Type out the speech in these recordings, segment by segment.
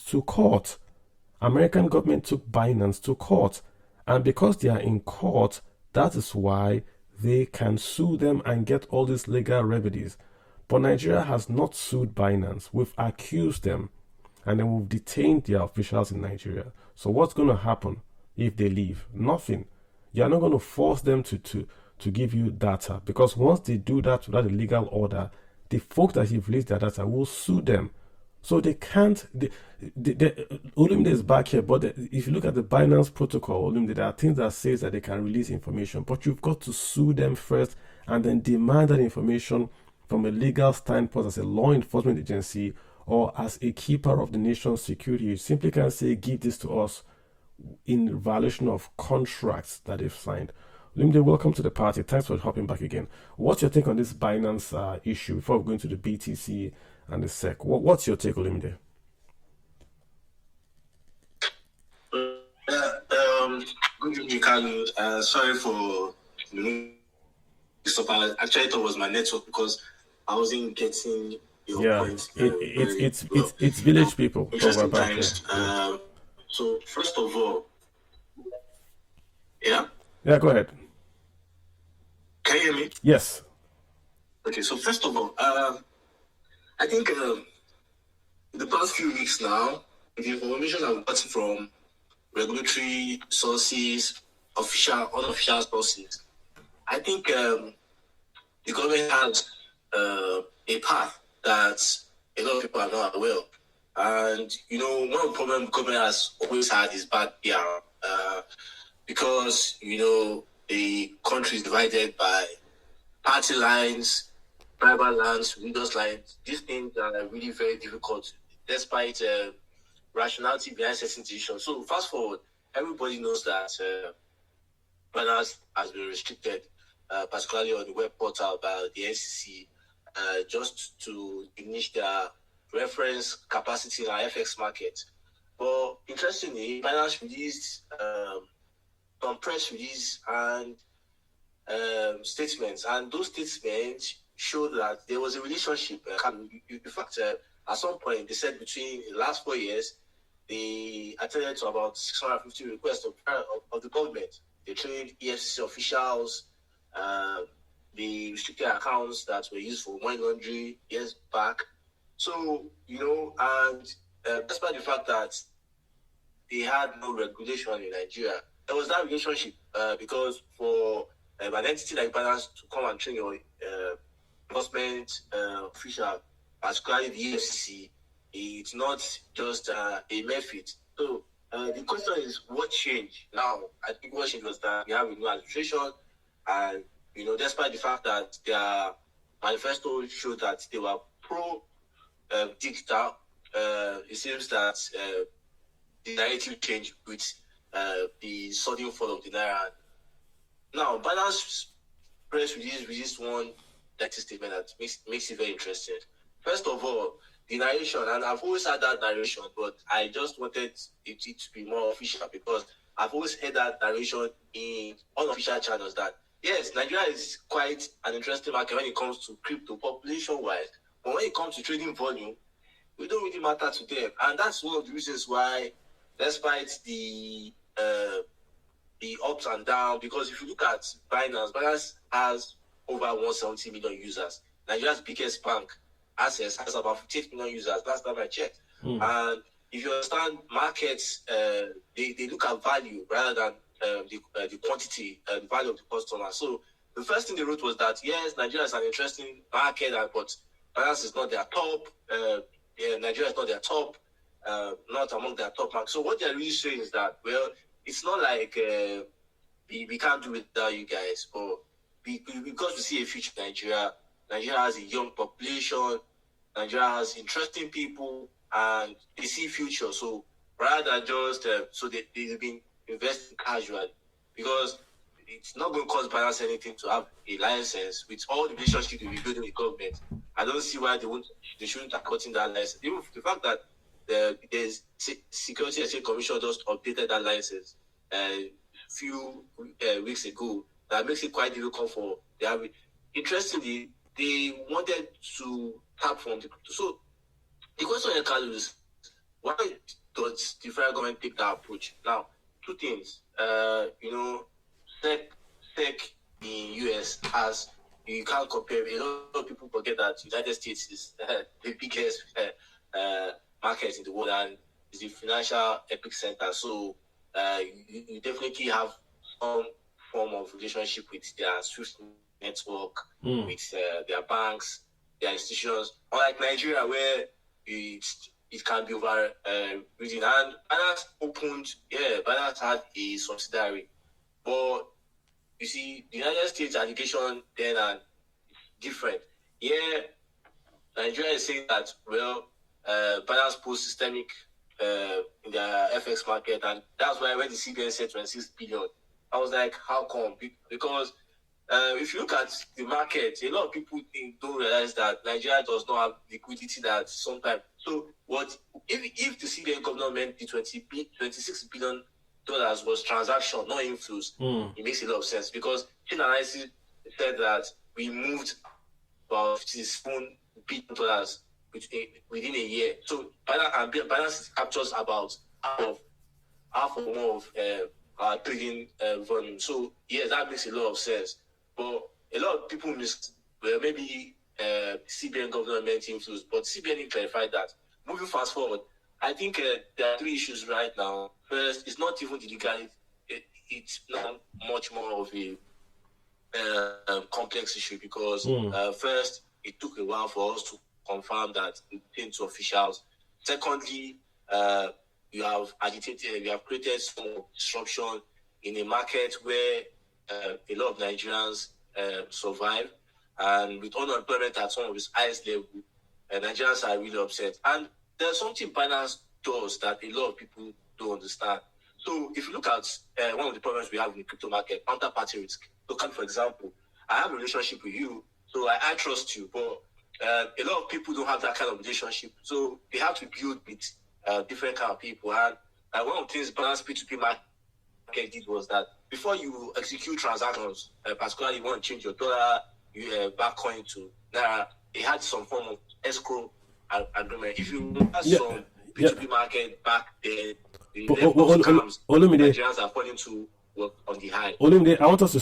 to court. American government took Binance to court. And because they are in court, that is why they can sue them and get all these legal remedies. But Nigeria has not sued Binance. We've accused them and then we've detained their officials in Nigeria. So what's going to happen if they leave? Nothing. You're not going to force them to give you data, because once they do that without a legal order, the folks that have released their data will sue them. So they can't. Olumide is back here, but if you look at the Binance protocol, Olumide, there are things that says that they can release information, but you've got to sue them first and then demand that information from a legal standpoint as a law enforcement agency or as a keeper of the nation's security. You simply can't say, give this to us in violation of contracts that they've signed. Olumide, welcome to the party. Thanks for hopping back again. What's your take on this Binance issue before we go into the BTC and the SEC? What's your take, Olumide? Good evening, Carlo. Sorry for I actually thought it was my network because I wasn't getting your point. It's village people. Interesting times. So first of all, yeah, go ahead. Can you hear me? Yes. Okay, so first of all, I think in the past few weeks now, the information I've gotten from regulatory sources, official, unofficial sources, I think the government has a path that a lot of people are not aware of. And, one of the problems the government has always had is bad PR. Because, the country is divided by party lines, private lands, religious lines. These things are really very difficult, despite rationality behind certain decisions. So fast forward, everybody knows that Binance has been restricted, particularly on the web portal by the NCC, just to diminish their reference capacity in our FX market. But interestingly, Binance released some press release and statements, and those statements showed that there was a relationship. In fact, at some point, they said between the last 4 years, they attended to about 650 requests of the government. They trained EFCC officials, they restricted accounts that were used for money laundering years back. So, and despite the fact that they had no regulation in Nigeria, there was that relationship because for an entity like Binance to come and train your enforcement official, particularly the EFCC, it's not just a mere fit. So the question is, what changed now? I think what changed was that we have a new administration, and despite the fact that their manifesto showed that they were pro digital, it seems that the narrative changed with the sudden fall of the naira. Now, Binance press released one statement that makes it very interesting. First of all, the narration, and I've always had that narration, but I just wanted it to be more official because I've always heard that narration in unofficial channels that, yes, Nigeria is quite an interesting market when it comes to crypto population-wise, but when it comes to trading volume, we don't really matter to them. And that's one of the reasons why, despite the ups and downs, because if you look at Binance has over 170 million users. Nigeria's biggest bank, Access, has about 58 million users. Last time I checked. And if you understand markets, they look at value rather than the quantity and value of the customer. So the first thing they wrote was that, yes, Nigeria is an interesting market, but Binance is not their top. Nigeria is not their top, not among their top markets. So what they're really saying is that, well, it's not like we can't do it without you guys, but because we see a future in Nigeria. Nigeria has a young population. Nigeria has interesting people, and they see future. So rather than just they've been investing casually, because it's not going to cost Binance anything to have a license with all the relationship we're building with government. I don't see why they shouldn't have gotten that license. Even the fact that there's Security and Exchange Commission just updated that license a few weeks ago, that makes it quite difficult for the interestingly, they wanted to tap from the crypto. So the question here, Carlos, is why but the federal government take that approach. Now, two things. SEC in US has, you can't compare. A lot of people forget that United States is the biggest market in the world and is the financial epicenter. So you definitely have some form of relationship with their SWIFT network, with their banks, their institutions. Unlike Nigeria, where it can be over reading. And Binance had a subsidiary. But you see, the United States allegation then are different. Yeah, Nigeria is saying that, Binance posed systemic in the FX market, and that's why when the CBN said 26 billion, I was like, how come? Because if you look at the market, a lot of people don't realize that Nigeria does not have liquidity that sometimes. So what if the CBN government meant the $26 billion was transaction, not inflows? It makes a lot of sense because chain analysis said that we moved about $57 billion within a year. So Binance captures about half or more of our trading volume. So yes, that makes a lot of sense. But a lot of people maybe CBN government meant inflows, but CBN didn't clarify that. Moving fast forward, I think there are three issues right now. First, it's not even the legality. It's not much more of a complex issue because first, it took a while for us to confirm that it came to officials. Secondly, you have created some disruption in a market where a lot of Nigerians survive, and with unemployment at some of its highest level, Nigerians are really upset. And there's something Binance does that a lot of people don't understand. So if you look at one of the problems we have in the crypto market, counterparty risk. So, for example, I have a relationship with you, so I trust you, but a lot of people don't have that kind of relationship. So they have to build with different kind of people. And one of the things Binance P2P market did was that before you execute transactions, particularly you want to change your dollar, back coin to Naira, it had some form of escrow agreement. If you have some P2P market back then, the level of scams Nigerians are falling to work on the high. Olumide, I want us to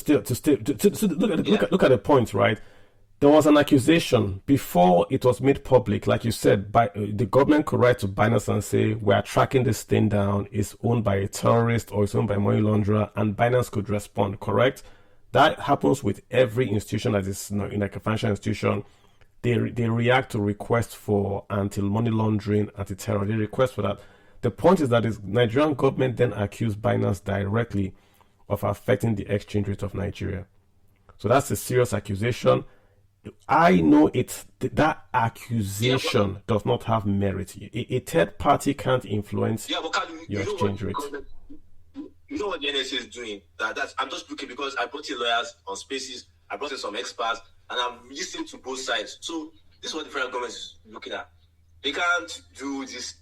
look at the point, right? There was an accusation before it was made public, like you said, by the government could write to Binance and say, we are tracking this thing down, it's owned by a terrorist or it's owned by a money launderer, and Binance could respond, correct? That happens with every institution that is in like a financial institution. They react to requests for anti-money laundering, anti-terror. They request for that. The point is that the Nigerian government then accused Binance directly of affecting the exchange rate of Nigeria. So that's a serious accusation. I know that accusation does not have merit. A third party can't influence your exchange rate. You know what the NSA is doing? I'm just looking because I brought in lawyers on Spaces, I brought in some experts, and I'm listening to both sides. So this is what the federal government is looking at. They can't do this,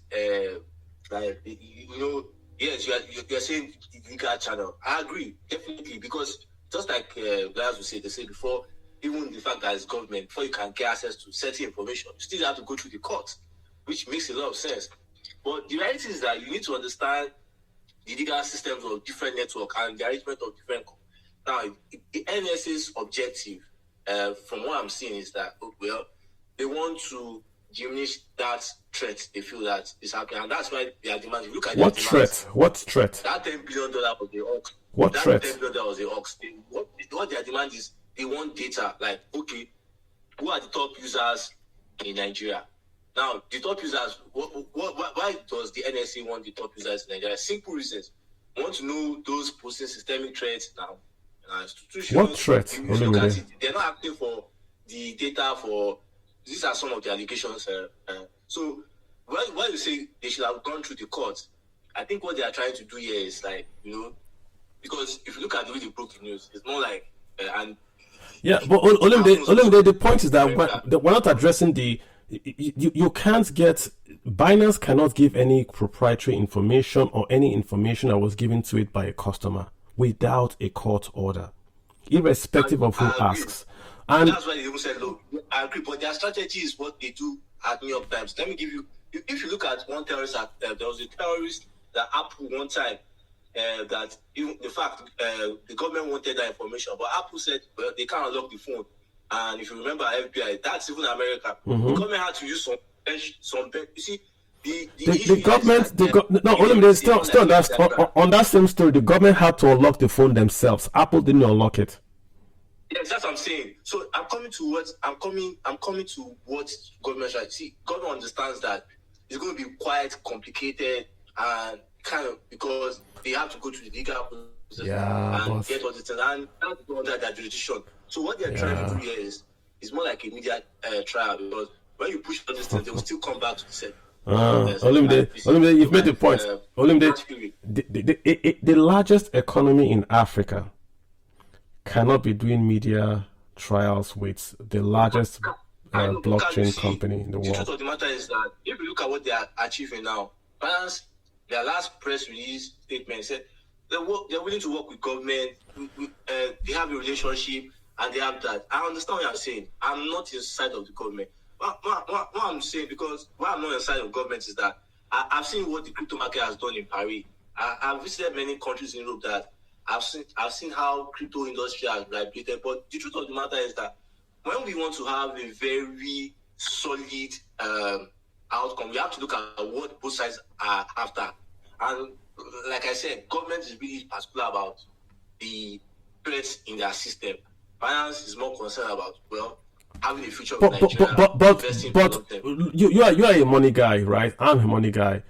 yes, you're saying legal channel. I agree, definitely, because just like lawyers will say, they say before, even the fact that it's government, before you can get access to certain information, you still have to go through the court, which makes a lot of sense. But the reality is that you need to understand the legal systems of different networks and the arrangement of different. Now, the NSA's objective, from what I'm seeing, is that, they want to diminish that threat they feel that is happening. And that's why they are demanding. Look at what threat? What threat? That $10 billion was the ox. What that threat? $10 billion was the ox. What their demand is, they want data. Like, okay, who are the top users in Nigeria? Now, the top users, why does the NSA want the top users in Nigeria? Simple reasons. We want to know those posting systemic threats now. Institutions, what threat? They're not asking for the data for. These are some of the allegations. So, when you say they should have gone through the court, I think what they are trying to do here is like, because if you look at the way they broke the news, it's more like, but Olumide, the point is that we're not addressing the. You can't get. Binance cannot give any proprietary information or any information that was given to it by a customer without a court order, irrespective of who asks. And that's why they even said, look, I agree, but their strategy is what they do at New York Times. Let me give you if you look at one terrorist, there was a terrorist that Apple one time that even the fact the government wanted that information, but Apple said, well, they can't unlock the phone. And if you remember FBI, that's even America. The government had to use some. You see, the government, on that same story, the government had to unlock the phone themselves. Apple didn't unlock it. Yes, that's what I'm saying. So I'm coming to what government should see. Government understands that it's going to be quite complicated and kind of because they have to go through the legal process and get all the things, and that's under their jurisdiction. So what they're trying to do here is more like a media trial, because when you push all these things, they will still come back to the same. Olumide, you've made the point. Olumide, the largest economy in Africa cannot be doing media trials with the largest blockchain company in the world. The truth of the matter is that if you look at what they are achieving now, Binance, their last press release statement said they're willing to work with government, they have a relationship, and they have that. I understand what you're saying. I'm not inside of the government. What I'm saying, because why I'm not inside of government is that I've seen what the crypto market has done in Paris. I've visited many countries in Europe that I've seen how crypto industry has vibrated. But the truth of the matter is that when we want to have a very solid outcome, we have to look at what both sides are after. And like I said, government is really particular about the threats in their system. Finance is more concerned about, well, having a future with Nigeria. But you are a money guy, right? I'm a money guy.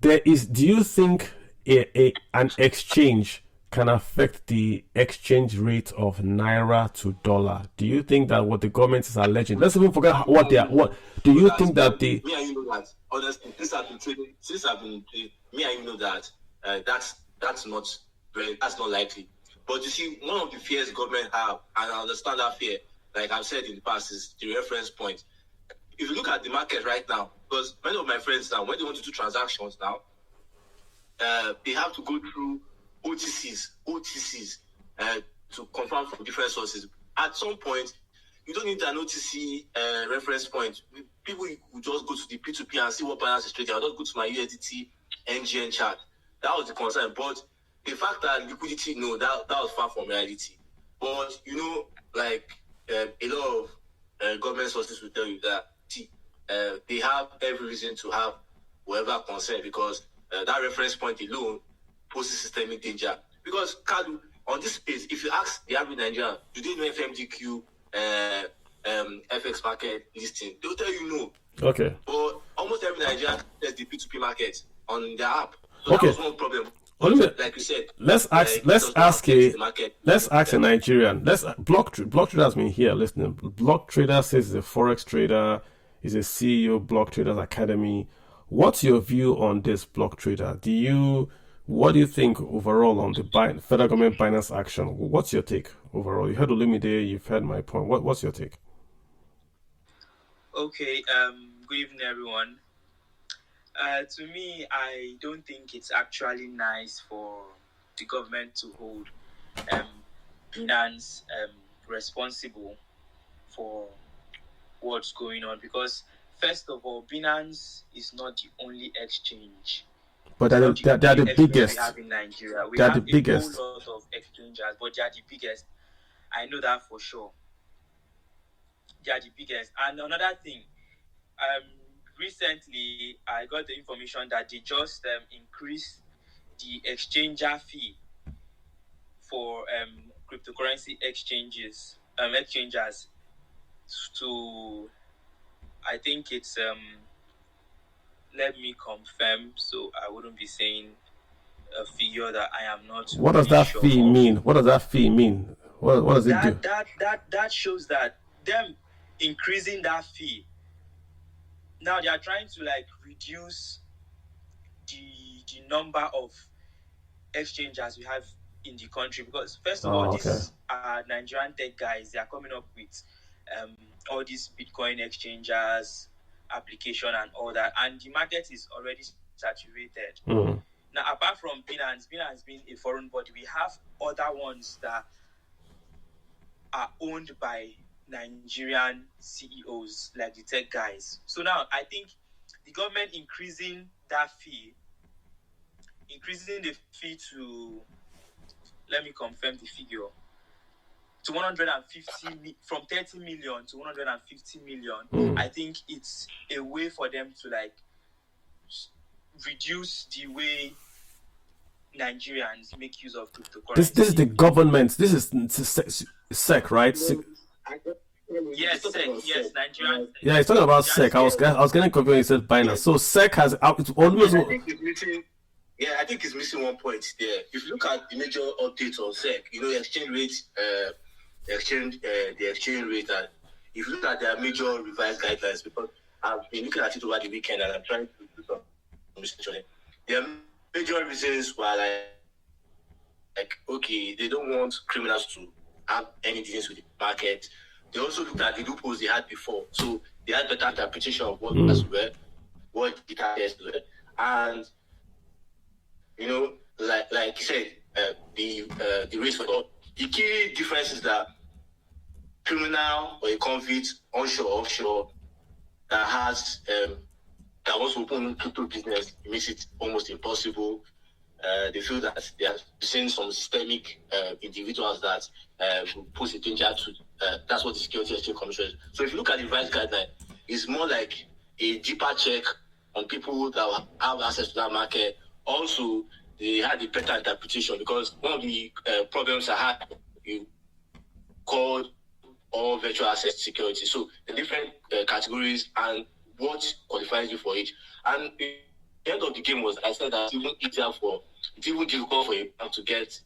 Do you think an exchange can affect the exchange rate of naira to dollar? Do you think that what the government is alleging? Let's even forget what they are. What do you think that the? Me and you know that honestly, since I've been me and you know that that's not likely. But you see, one of the fears government have, and I understand that fear, like I've said in the past, is the reference point. If you look at the market right now, because many of my friends now, when they want to do transactions now, they have to go through OTCs to confirm from different sources. At some point, you don't need an OTC reference point. People will just go to the P2P and see what Binance is trading. I'll just go to my USDT NGN chart. That was the concern. But the fact that liquidity, no, that was far from reality. But, like a lot of government sources will tell you that they have every reason to have whatever concern, because that reference point alone poses systemic danger. Because, Kadu, on this space, if you ask the average Nigerian, do they know FMDQ, FX market listing? They'll tell you no. Okay. But almost every Nigerian has the P2P market on their app. So that was one problem. Like you said, let's ask a Nigerian. Block Trader has been here listening. Block Trader says he's a forex trader. He's a CEO of Block Traders Academy. What's your view on this, Block Trader? What do you think overall on the federal government Binance action? What's your take overall? You heard Olumide, you've heard my point. What's your take? Okay. Good evening, everyone. To me, I don't think it's actually nice for the government to hold Binance responsible for what's going on, because first of all, Binance is not the only exchange. But they're the biggest. We have in Nigeria. We have the biggest. A whole lot of exchanges, but they are the biggest. I know that for sure. They are the biggest. And another thing, recently I got the information that they just increased the exchanger fee for cryptocurrency exchangers to, I think it's let me confirm, so I wouldn't be saying a figure that I am not. What does that fee mean? What does that fee mean? What does it do? That shows that them increasing that fee. Now they are trying to reduce the number of exchanges we have in the country, because first of all, these are Nigerian tech guys. They are coming up with all these Bitcoin exchanges application and all that, and the market is already saturated. Now, apart from Binance being a foreign body, we have other ones that are owned by Nigerian CEOs, like the tech guys. So now I think the government increasing the fee to, let me confirm the figure, to 150 from 30 million to 150 million. I think it's a way for them to like reduce the way Nigerians make use of cryptocurrency. This is the government. This is SEC, right? Yes, SEC. Yes, Nigerian. Yeah, he's talking about SEC. I was getting confused when he said Binance. So SEC has it's almost. I think it's missing. Yeah, I think it's missing one point there. If you look at the major updates on SEC, exchange rate, the exchange rate, and if you look at their major revised guidelines, because I've been looking at it over the weekend and I'm trying to do some research on it. Their major reasons were like okay, they don't want criminals to have any dealings with the market. They also looked at the loopholes they had before, so they had better interpretation of what as well, what the targets were, and like you said, the race for all. The key difference is that criminal or a convict, onshore, offshore, that wants to open crypto business, it makes it almost impossible. They feel that they are seeing some systemic individuals that will pose a danger to. That's what the Security Exchange Commission is. So if you look at the revised guideline, it's more like a deeper check on people that have access to that market. Also, they had a better interpretation because one of the problems I had, you called all virtual asset security. So the different categories and what qualifies you for each. And the end of the game was, I said that it's even difficult for a bank to get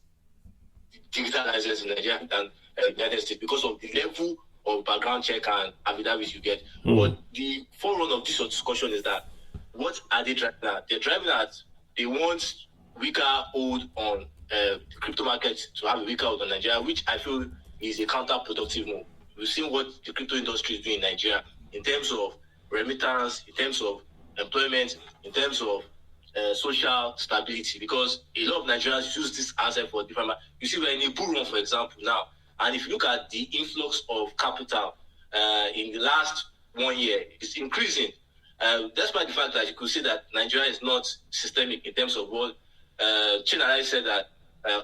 digital license in Nigeria than the United States because of the level of background check and affidavits you get. But the forerunner of this discussion is that what are they driving at? They're driving at, they want weaker hold on the crypto market to have a weaker hold on Nigeria, which I feel is a counterproductive move. We've seen what the crypto industry is doing in Nigeria in terms of remittance, in terms of employment, in terms of social stability, because a lot of Nigerians use this asset for different. You see, we're in a bull run, for example, now, and if you look at the influx of capital in the last 1 year, it's increasing. Despite the fact that you could say that Nigeria is not systemic in terms of what Chinara said that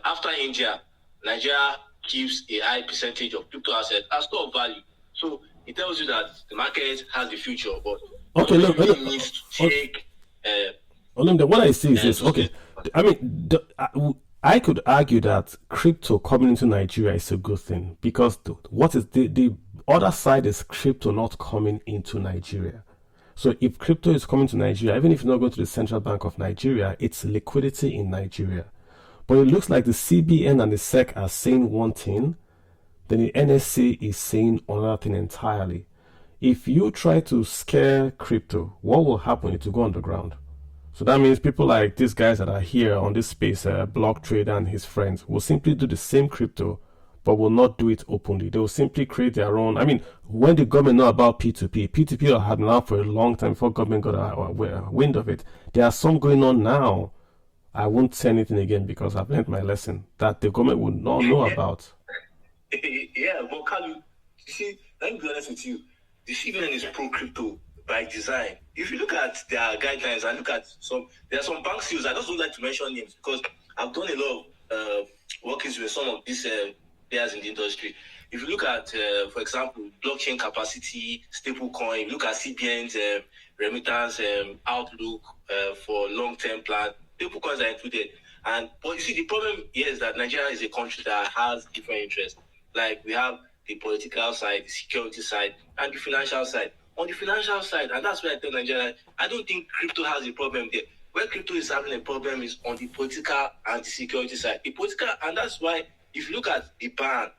after India, Nigeria keeps a high percentage of crypto assets as store of value. So it tells you that the market has the future, but really needs to take. What I see is this. Okay, I mean, I could argue that crypto coming into Nigeria is a good thing because what is the other side is crypto not coming into Nigeria. So if crypto is coming to Nigeria, even if it's not going to the Central Bank of Nigeria, it's liquidity in Nigeria. But it looks like the CBN and the SEC are saying one thing, then the NSC is saying another thing entirely. If you try to scare crypto, what will happen? It will go underground. So that means people like these guys that are here on this space, Block Trader and his friends, will simply do the same crypto, but will not do it openly. They will simply create their own. I mean, when the government know about P2P, P2P had been out for a long time before government got a wind of it. There are some going on now. I won't say anything again because I've learned my lesson that the government would not know about. Yeah, but Kalu, you see, let me be honest with you. The CBN is pro-crypto by design. If you look at their guidelines and look at there are some bank CEOs, I just don't like to mention names because I've done a lot of workings with some of these players in the industry. If you look at, for example, blockchain capacity, stablecoin, look at CBN's remittance outlook for long-term plan, stablecoins are included. But you see, the problem here is that Nigeria is a country that has different interests. Like we have the political side, the security side, and the financial side. On the financial side, and that's where I tell Nigeria, I don't think crypto has a problem there. Where crypto is having a problem is on the political and the security side. The political, and that's why if you look at the ban,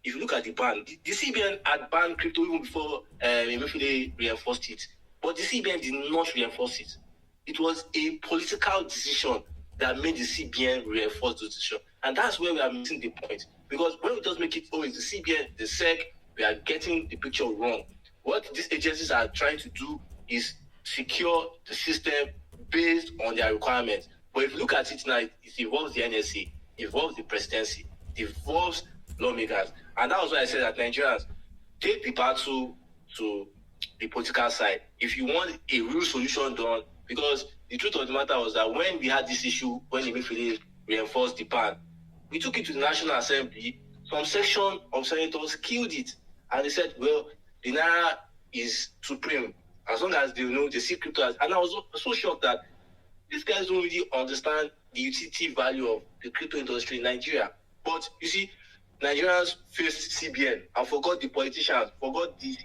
the CBN had banned crypto even before Emefiele reinforced it. But the CBN did not reinforce it. It was a political decision that made the CBN reinforce the decision. And that's where we are missing the point. Because when we just make it, it's the CBN, the SEC, we are getting the picture wrong. What these agencies are trying to do is secure the system based on their requirements. But if you look at it now, it involves the NSC, it involves the presidency, it involves lawmakers. And that was why I said that Nigerians take the battle to the political side. If you want a real solution done, because the truth of the matter was that when we had this issue, when Emefiele reinforced the ban, we took it to the National Assembly. Some section of senators killed it, and they said, "Well, the naira is supreme as long as they know they see crypto." And I was so shocked that these guys don't really understand the utility value of the crypto industry in Nigeria. But you see, Nigerians faced CBN and forgot the politicians, forgot the,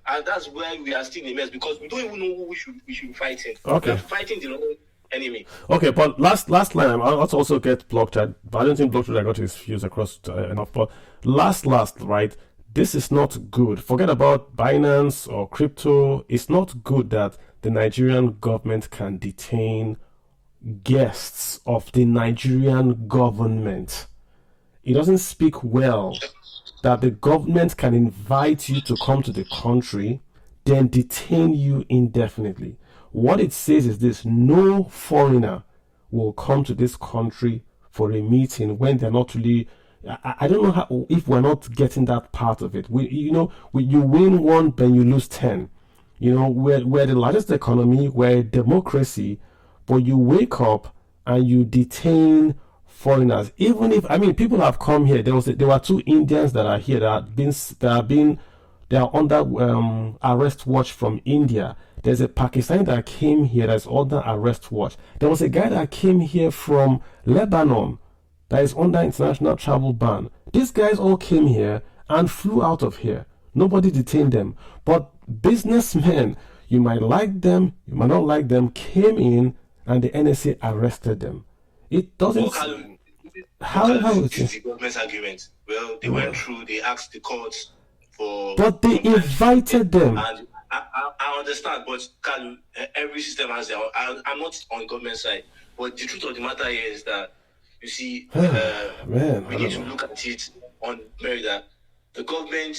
and that's where we are still in a mess because we don't even know who we should be fighting. Okay. We are fighting the wrong enemy. Okay, but last line, I'll also get blocked. But I don't think blocked I got his views across enough. But last, right? This is not good. Forget about Binance or crypto. It's not good that the Nigerian government can detain guests of the Nigerian government. It doesn't speak well that the government can invite you to come to the country, then detain you indefinitely. What it says is this: no foreigner will come to this country for a meeting when they're not really. I don't know how, if we're not getting that part of it. You win one, then you lose 10. We're the largest economy, we're a democracy, but you wake up and you detain foreigners. Even if, people have come here. There were 2 Indians that are here they are under arrest watch from India. There's a Pakistani that came here that's under arrest watch. There was a guy that came here from Lebanon that is under international travel ban. These guys all came here and flew out of here. Nobody detained them. But businessmen, you might like them, you might not like them, came in and the NSA arrested them. It doesn't... How is the government's argument? Well, they went through, they asked the courts for... But they invited them. And I understand, but every system has their own. I'm not on government side, but the truth of the matter here is that, you see, we need to look at it on merit that the government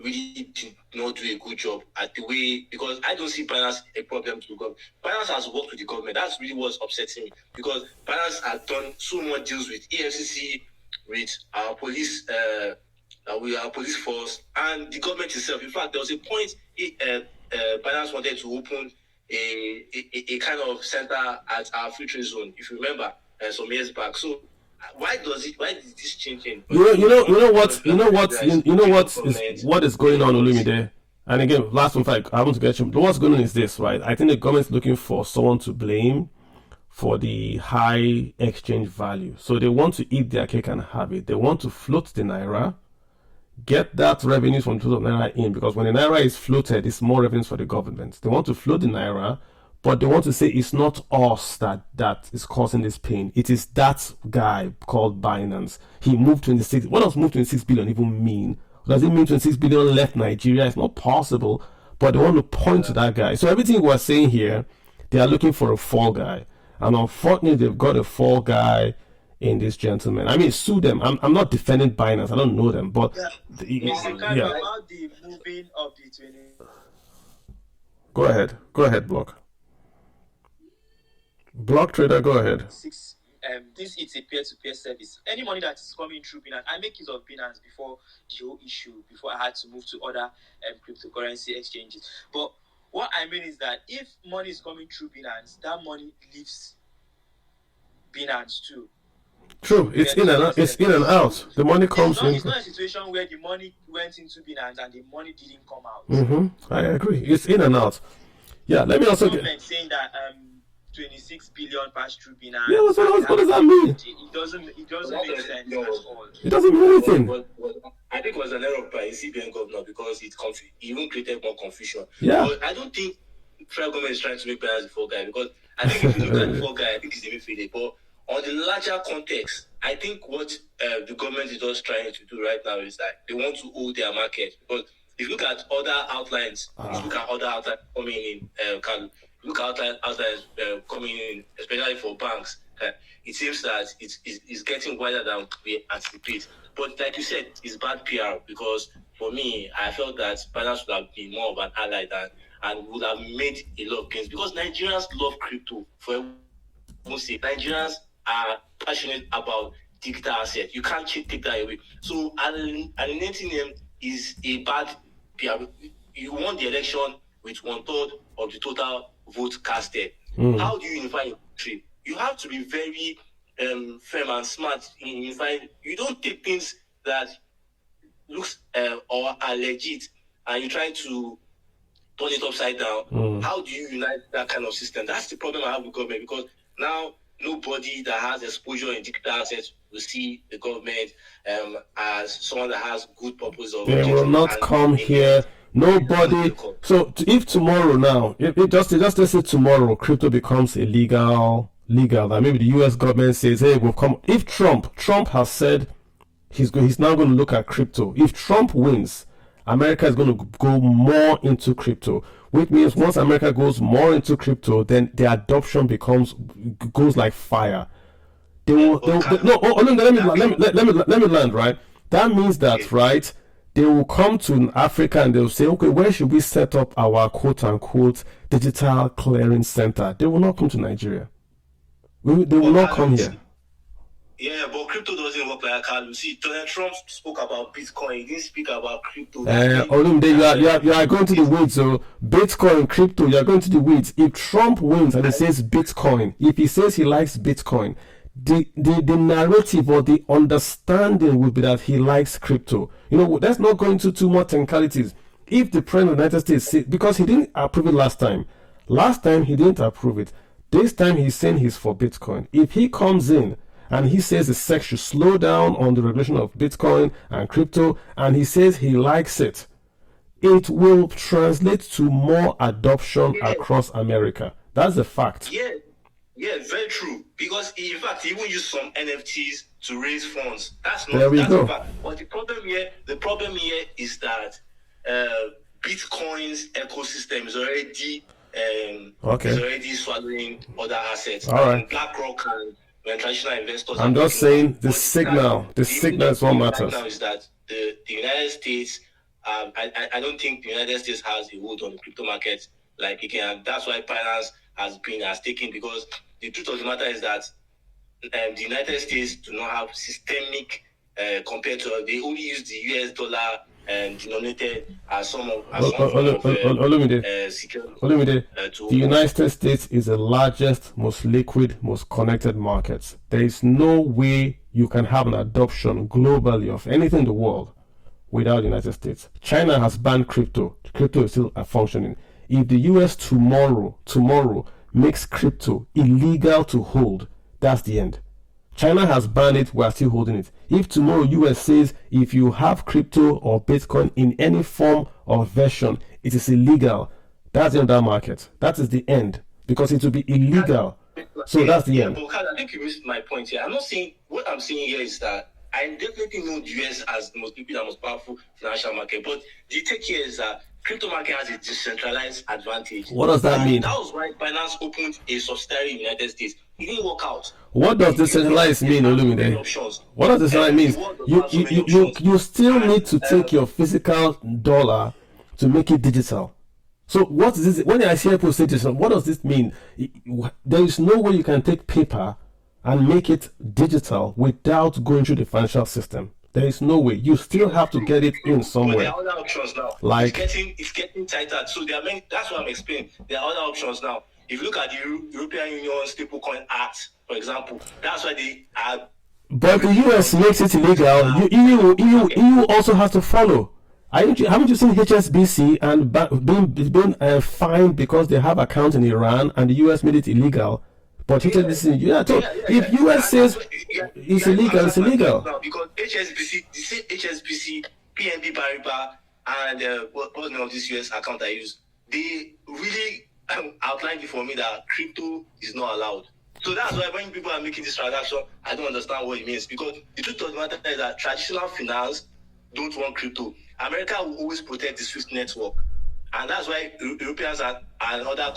really did not do a good job at the way, because I don't see Binance a problem to the government. Binance has worked with the government. That's really what's upsetting me, because Binance has done so much deals with EFCC, with our police, with our police force, and the government itself. In fact, there was a point Binance wanted to open a kind of center at our free trade zone, if you remember, some years back. So why is this changing? What is going on, Olumide? And again, last one, I want to get you. What's going on is this, right? I think the government's looking for someone to blame for the high exchange value. So they want to eat their cake and have it. They want to float the naira, get that revenue from the naira in, because when the naira is floated, it's more revenues for the government. They want to float the naira, but they want to say it's not us that is causing this pain. It is that guy called Binance. He moved 26. What does move 26 billion even mean? Does it mean 26 billion left Nigeria? It's not possible. But they want to point to that guy. So everything we're saying here, they are looking for a fall guy. And unfortunately, they've got a fall guy in this gentleman. Sue them. I'm not defending Binance. I don't know them. But about the moving of the 20. Go ahead, Block. Block Trader, go ahead. This is a peer-to-peer service. Any money that is coming through Binance, I make use of Binance before the whole issue, before I had to move to other cryptocurrency exchanges. But what I mean is that if money is coming through Binance, that money leaves Binance too. True, it's in and out. The money comes in. It's not a situation where the money went into Binance and the money didn't come out. I agree. It's in and out. Yeah, let me also get saying that 26 billion passed through Binance. Yeah, what does that mean? It doesn't make sense at all. It doesn't mean anything. I think it was an error by CBN governor because it even created more confusion. Yeah. But I don't think the federal government is trying to make Binance the fall guy, because I think if you look at the fall guy, I think it's Emefiele. But on the larger context, I think what the government is just trying to do right now is that they want to hold their market. Because if you look at other outlines, coming in, look at outlines coming in, especially for banks, it seems that it's getting wider than we anticipate. But like you said, it's bad PR, because for me, I felt that Binance would have been more of an ally and would have made a lot of gains, because Nigerians love crypto. For everyone's sake, Nigerians are passionate about digital assets. You can't take that away. So alienating them is a bad PR. You won the election with 1/3 of the total vote casted. How do you unify your country? You have to be very firm and smart in unifying. You don't take things that looks or are legit and you try to turn it upside down. How do you unite that kind of system? That's the problem I have with government, because now nobody that has exposure in digital assets will see the government as someone that has good purpose. Or they will not come here. Nobody. So if tomorrow now, if just let's say tomorrow, crypto becomes illegal, that maybe the U.S. government says, hey, we'll come. If Trump has said he's now going to look at crypto. If Trump wins, America is going to go more into crypto, which means once America goes more into crypto, then the adoption goes like fire. Let me land, right? That means that, right, they will come to Africa and they'll say, okay, where should we set up our quote unquote digital clearing center? They will not come to Nigeria. They will not come here. Yeah, but crypto doesn't work like that. You see, Donald Trump spoke about Bitcoin. He didn't speak about crypto. You are going to the weeds. So Bitcoin, crypto, you are going to the weeds. If Trump wins and he says Bitcoin, if he says he likes Bitcoin, the narrative or the understanding will be that he likes crypto. Let's not go into too much technicalities. If the president of the United States says, because he didn't approve it last time he didn't approve it. This time he's saying he's for Bitcoin. If he comes in and he says the SEC should slow down on the regulation of Bitcoin and crypto, and he says he likes it, it will translate to more adoption across America. That's a fact. Yeah, very true. Because in fact, he even used some NFTs to raise funds. That's there we go. A fact. But the problem here is that Bitcoin's ecosystem is already swallowing other assets. All right. BlackRock and traditional investors. I'm just saying the signal is what matters. Now is that the United States. I don't think the United States has a hold on the crypto market like it can. That's why Binance has taken, because the truth of the matter is that the United States do not have systemic compared to, they only use the US dollar denominated as some of Olumide, the United States is the largest, most liquid, most connected market. There is no way you can have an adoption globally of anything in the world without the United States. China has banned crypto. Crypto is still functioning. If the US tomorrow makes crypto illegal to hold, that's the end. China has banned it, we're still holding it. If tomorrow US says if you have crypto or Bitcoin in any form or version, it is illegal, that's the end of that market. That is the end, because it will be illegal. So that's the end. But I think you missed my point here. I'm not saying, what I'm saying here is that I definitely know the US as the most liquid and most powerful financial market, but the take here is that crypto market has a decentralized advantage. What does that mean? That was why Binance opened a subsidiary in the United States. It didn't work out. What does decentralized mean, Olumide? What does decentralized mean? You still need to take your physical dollar to make it digital. So what is this? When I see people say digital, what does this mean? There is no way you can take paper and make it digital without going through the financial system. There is no way. You still have to get it in somewhere. But there are other options now. Like it's getting tighter. So there are many. That's what I'm explaining. There are other options now. If you look at the European Union Stablecoin Act, for example, that's why they are. But the US makes it illegal. EU also has to follow. Haven't you seen HSBC and been fined because they have accounts in Iran and the US made it illegal? But HSBC, if US says it's illegal, it's illegal. Now, because HSBC, PNB Paribas, and what was the name of this US account I use, they really outlined it for me that crypto is not allowed. So that's why when people are making this transaction, I don't understand what it means. Because the truth of the matter is that traditional finance don't want crypto. America will always protect the SWIFT network. And that's why Europeans and other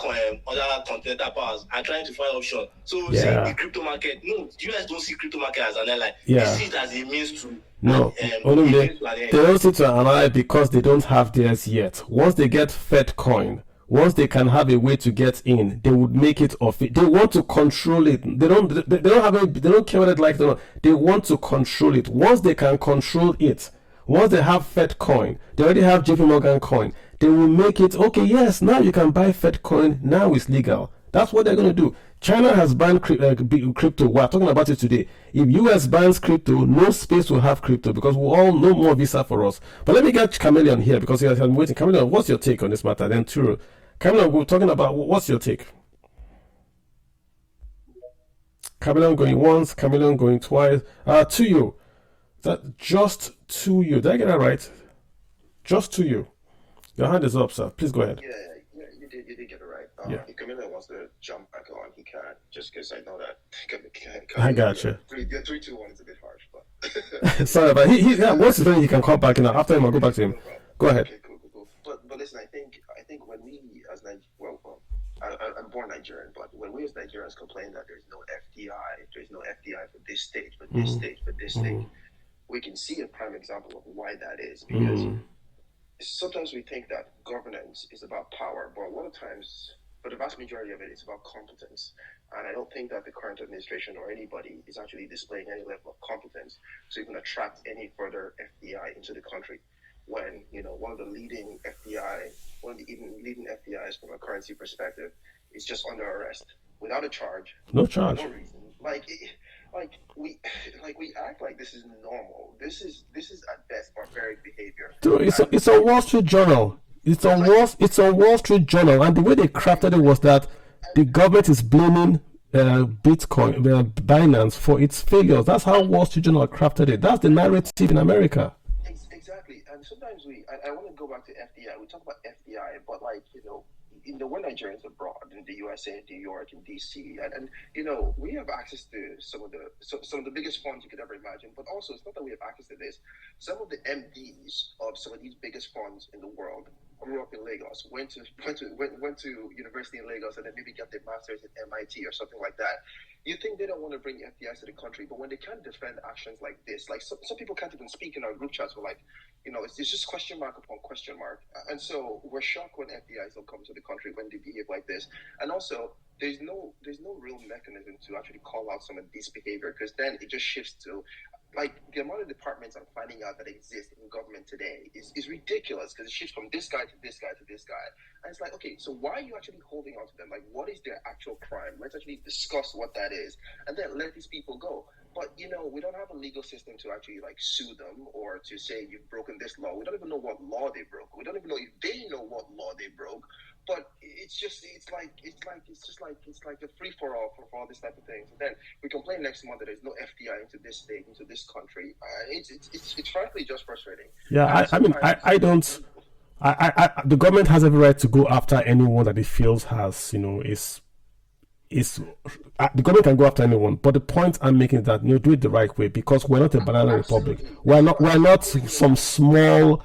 continental powers are trying to find options. So saying the crypto market, no, the US don't see crypto market as an ally. They see it as a means to... No, they don't see it to an ally because they don't have theirs yet. Once they get Fed coin, once they can have a way to get in, they would make it of it. They want to control it. They don't care whether they like it or not. They want to control it. Once they can control it, once they have Fed coin, they already have JP Morgan coin, they will make it, okay, yes, now you can buy Fed coin, now it's legal. That's what they're going to do. China has banned crypto. We're talking about it today. If US bans crypto, no space will have crypto because we all no more Visa for us. But let me get Chameleon here because he has been waiting. Chameleon, what's your take on this matter? Then Turo. Chameleon, we're talking about, what's your take? Chameleon going once, Chameleon going twice. To you. That just to you. Did I get that right? Just to you. Your hand is up, sir. Please go ahead. Yeah, you did get it right. Yeah. If Camilla wants to jump back on, he can. Just because I know that. I got you. 3, 2, 1 is a bit harsh, but sorry, but once he's done, he can call back. And after him, I'll go back to him. Go ahead. Okay, cool. But listen, I think when we as I'm born Nigerian, but when we as Nigerians complain that there's no FDI for this state, for this state, for this state, we can see a prime example of why that is. Because sometimes we think that governance is about power, but a lot of times, for the vast majority of it, it's about competence. And I don't think that the current administration or anybody is actually displaying any level of competence to even attract any further FDI into the country. When, one of the leading FDIs from a currency perspective is just under arrest without a charge. No charge. No reason. We act like this is normal. This is at best barbaric behavior. Dude, it's a Wall Street Journal. It's a Wall Street Journal, and the way they crafted it was that the government is blaming Bitcoin, Binance for its failures. That's how Wall Street Journal crafted it. That's the narrative in America. Exactly, and sometimes I want to go back to FDI. We talk about FDI, but we're Nigerians abroad in the USA, in New York, in DC, and we have access to some of the biggest funds you could ever imagine. But also, it's not that we have access to this. Some of the MDs of some of these biggest funds in the world grew up in Lagos, went to university in Lagos, and then maybe got their masters at MIT or something like that. You think they don't want to bring FDIs to the country, but when they can't defend actions like this, like some people can't even speak in our group chats. We're like, it's just question mark upon question mark. And so we're shocked when FDIs don't come to the country when they behave like this. And also, there's no real mechanism to actually call out some of this behavior, because then it just shifts to, like, the amount of departments I'm finding out that exist in government today is ridiculous, because it shifts from this guy to this guy to this guy. And it's like, okay, so why are you actually holding on to them? Like, what is their actual crime? Let's actually discuss what that is, and then let these people go. But, we don't have a legal system to actually, like, sue them or to say you've broken this law. We don't even know what law they broke. We don't even know if they know what law they broke. But it's like a free for all for all this type of things. And then we complain next month that there's no FDI into this state, into this country. It's frankly just frustrating. Yeah, I don't. The government has every right to go after anyone that it feels has, the government can go after anyone. But the point I'm making is that do it the right way, because we're not a banana republic. We're not some small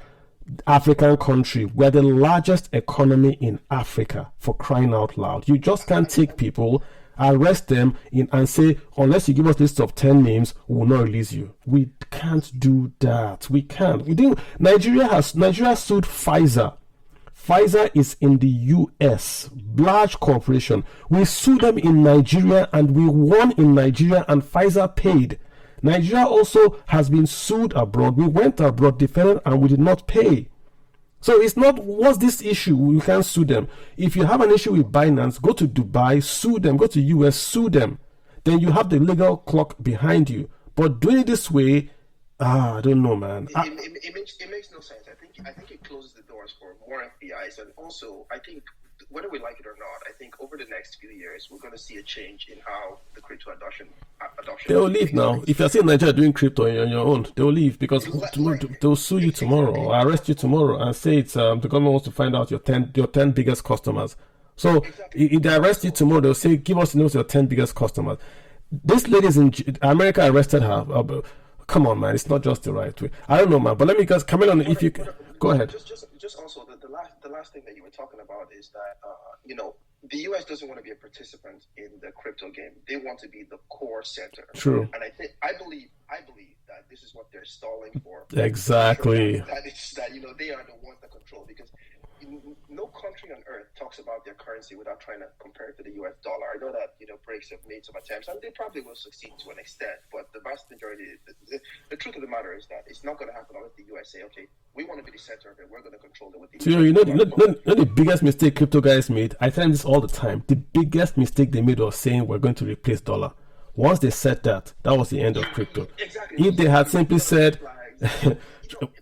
African country. We're the largest economy in Africa, for crying out loud. You just can't take people, arrest them and say, unless you give us a list of 10 names, we will not release you. We can't do that. We can't. Nigeria sued Pfizer. Pfizer is in the US, large corporation. We sued them in Nigeria and we won in Nigeria, and Pfizer paid. Nigeria also has been sued abroad. We went abroad, defended, and we did not pay. So it's not, what's this issue? We can't sue them. If you have an issue with Binance, go to Dubai, sue them. Go to US, sue them. Then you have the legal clock behind you. But doing it this way, I don't know, man. It makes no sense. I think it closes the doors for more FBIs, and also I think, whether we like it or not, I think over the next few years we're going to see a change in how the crypto adoption. They'll leave now. If you're seeing Nigeria doing crypto on your own, they'll leave, because they'll sue you tomorrow or arrest you tomorrow and say it's the government wants to find out your 10 biggest customers. So if they arrest you tomorrow, they'll say, give us the names of your 10 biggest customers. This lady's in America, arrested her. Come on, man, it's not just the right way. I don't know, man, but let me just come in on if you go ahead. Just also the last thing that you were talking about is that the US doesn't want to be a participant in the crypto game. They want to be the core center. True. And I believe that this is what they're stalling for. Exactly. That they are the ones that control, because no country on earth talks about their currency without trying to compare it to the US dollar. I know that, BRICS have made some attempts, and they probably will succeed to an extent, but the vast majority, the truth of the matter is that it's not going to happen unless the US say, okay, we want to be the center of it, we're going to control it with the So the biggest mistake crypto guys made, I tell them this all the time, the biggest mistake they made was saying we're going to replace dollar. Once they said that was the end of crypto. Exactly. If they had simply said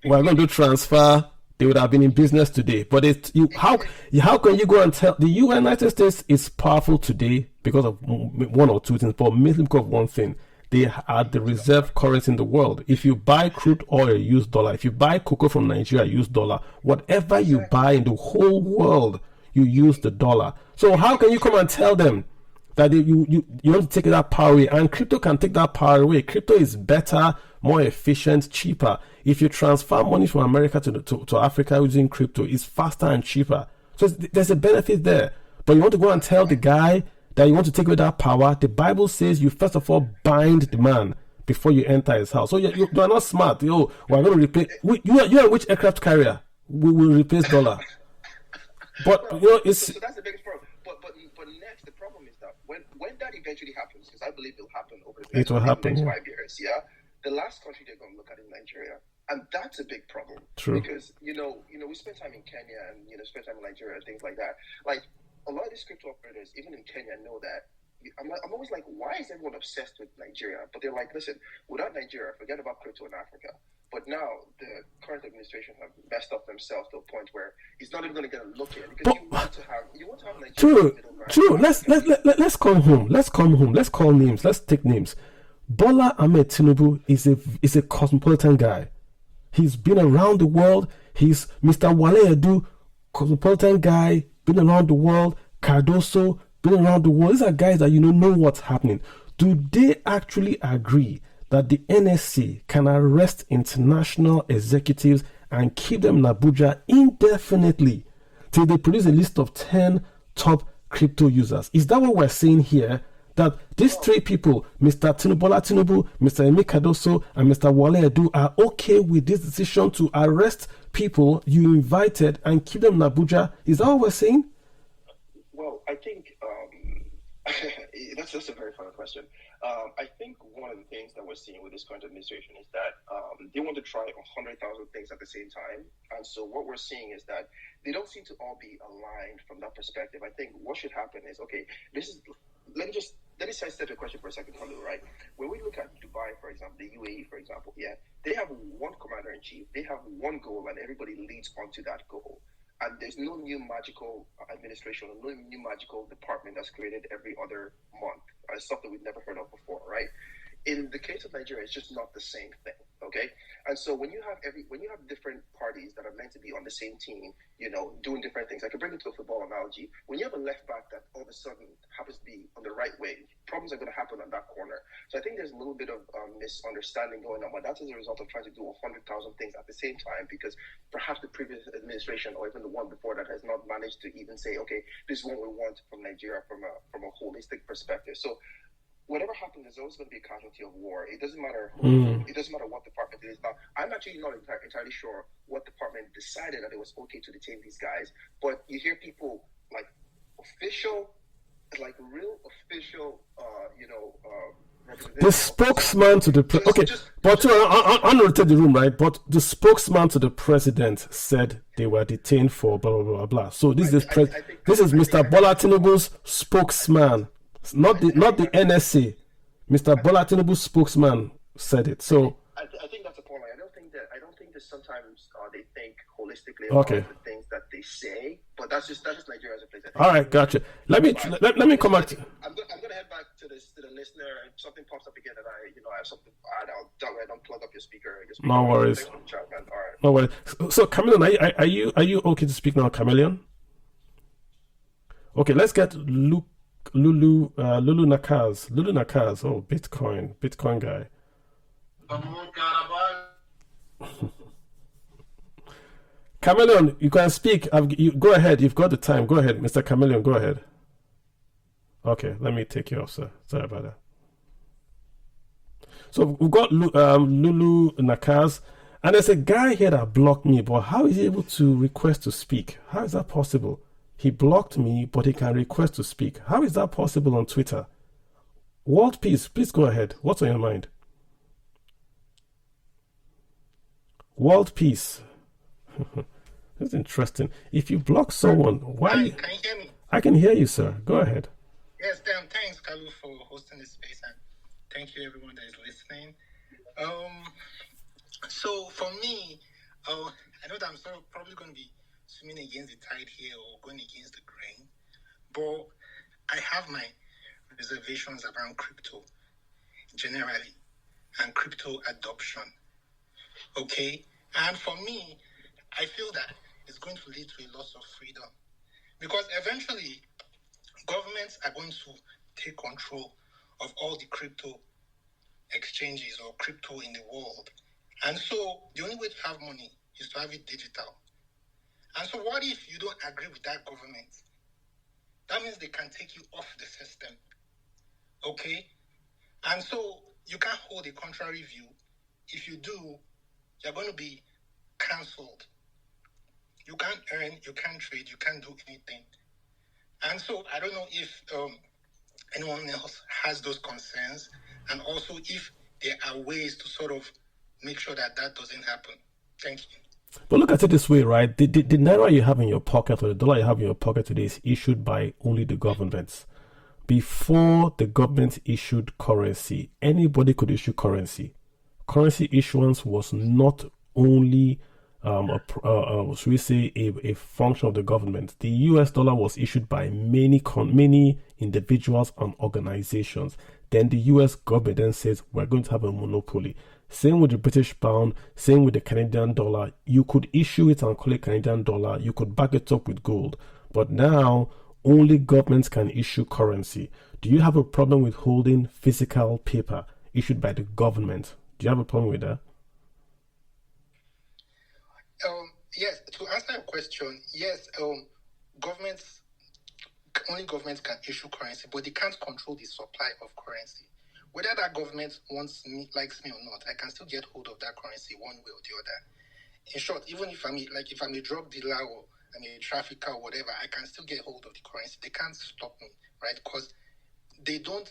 we're going to do transfer, they would have been in business today. But how can you go and tell the United States is powerful today because of one or two things, but mainly because of one thing. They are the reserve currency in the world. If you buy crude oil, you use dollar. If you buy cocoa from Nigeria, you use dollar. Whatever you buy in the whole world, you use the dollar. So how can you come and tell them that you want to take that power away? And crypto can take that power away. Crypto is better, more efficient, cheaper. If you transfer money from America to Africa using crypto, it's faster and cheaper. So there's a benefit there. But you want to go and tell the guy that you want to take away that power. The Bible says you first of all bind the man before you enter his house. So you are not smart. We're going to replace. You are which aircraft carrier? We will replace dollar. But it's. So that's the biggest problem. But next, the problem is that when that eventually happens, because I believe it'll happen over the next 5 years, the last country they're going to look at is Nigeria, and that's a big problem. True. Because we spend time in Kenya and spend time in Nigeria and things like that. Like a lot of these crypto operators, even in Kenya, know that. I'm always like, why is everyone obsessed with Nigeria? But they're like, listen, without Nigeria, forget about crypto in Africa. But now the current administration have messed up themselves to a point where it's not even going to get a look in, because you want to have Nigeria. True. Let's come home. Let's call names. Let's take names. Bola Ahmed Tinubu is a cosmopolitan guy. He's been around the world. He's Mr. Wale Edu, cosmopolitan guy, been around the world. Cardoso, been around the world. These are guys that know what's happening. Do they actually agree that the NSC can arrest international executives and keep them in Abuja indefinitely till they produce a list of 10 top crypto users? Is that what we're saying here? That these three people, Mr. Bola Tinubu, Mr. Emi Cardoso, and Mr. Wale Edu, are okay with this decision to arrest people you invited and keep them in Abuja? Is that what we're saying? Well, I think that's a very fun question. I think one of the things that we're seeing with this current administration is that they want to try 100,000 things at the same time. And so what we're seeing is that they don't seem to all be aligned from that perspective. I think what should happen is, okay, let me sidestep the question for a second, Kalu, right? When we look at Dubai, for example, the UAE, for example, they have one commander-in-chief, they have one goal, and everybody leads onto that goal. And there's no new magical administration, no new magical department that's created every other month. It's something we've never heard of before, right? In the case of Nigeria, it's just not the same thing, okay? And so when you have different parties that are meant to be on the same team, doing different things, I can bring it to a football analogy. When you have a left back that all of a sudden happens to be on the right wing, problems are going to happen on that corner. So I think there's a little bit of misunderstanding going on, but that's as a result of trying to do 100,000 things at the same time, because perhaps the previous administration or even the one before that has not managed to even say, okay, this is what we want from Nigeria from a holistic perspective. So whatever happens, there's always going to be a casualty of war. It doesn't matter it doesn't matter what department it is. Now, I'm actually not entirely sure what department decided that it was okay to detain these guys, but you hear people like real official, the spokesman to the but I'm going to take the room, right? But the spokesman to the president said they were detained for blah blah blah blah. So this is Mr. Bola Tinubu's spokesman. Not the NSC. Mr. Bola Tinubu's spokesman said it. So I think that's a point. I don't think that sometimes they think holistically about the things that they say. But that's just Nigeria as a place. All right, gotcha. Let me come back to. I'm gonna head back to the listener. If something pops up again, and I have something to add, I don't plug up your speaker. No worries. All right. No worries. So Chameleon, are you okay to speak now, Chameleon? Okay, let's get Lulu Nakaz. Lulu Nakaz. Oh, Bitcoin guy. Chameleon, you can speak. Go ahead. You've got the time. Go ahead, Mr. Chameleon. Go ahead. Okay, let me take you off, sir. Sorry about that. So we've got Lulu Nakaz, And there's a guy here that blocked me, but how is he able to request to speak? How is that possible? He blocked me, but he can request to speak. How is that possible on Twitter? World Peace, please go ahead. What's on your mind? World Peace. That's interesting. If you block someone, why? Hi, can you hear me? I can hear you, sir. Go ahead. Yes, thanks, Kalu, for hosting this space, and thank you everyone that is listening. So for me, I know that I'm sort of probably going to be swimming against the tide here or going against the grain, but I have my reservations around crypto generally and crypto adoption. Okay, and for me, I feel that it's going to lead to a loss of freedom because eventually governments are going to take control of all the crypto exchanges or crypto in the world. And so the only way to have money is to have it digital. And so what if you don't agree with that government? That means they can take you off the system. Okay? And so you can't hold a contrary view. If you do, you're going to be cancelled. You can't earn, you can't trade, you can't do anything. And so I don't know if anyone else has those concerns, and also if there are ways to sort of make sure that that doesn't happen. Thank you. But look at it this way, right? The naira you have in your pocket or the dollar you have in your pocket today is issued by only the governments. Before the government issued currency, anybody could issue currency. Currency issuance was not only should we say a function of the government. The US dollar was issued by many individuals and organizations. Then the US government then says we're going to have a monopoly. Same with the British pound, same with the Canadian dollar. You could issue it and call it Canadian dollar. You could back it up with gold. But now only governments can issue currency. Do you have a problem with holding physical paper issued by the government? Do you have a problem with that? Yes, to answer your question, yes, only governments can issue currency, but they can't control the supply of currency. Whether that government likes me or not, I can still get hold of that currency one way or the other. In short, even if I'm a drug dealer or I'm a trafficker or whatever, I can still get hold of the currency. They can't stop me, right? Because they don't.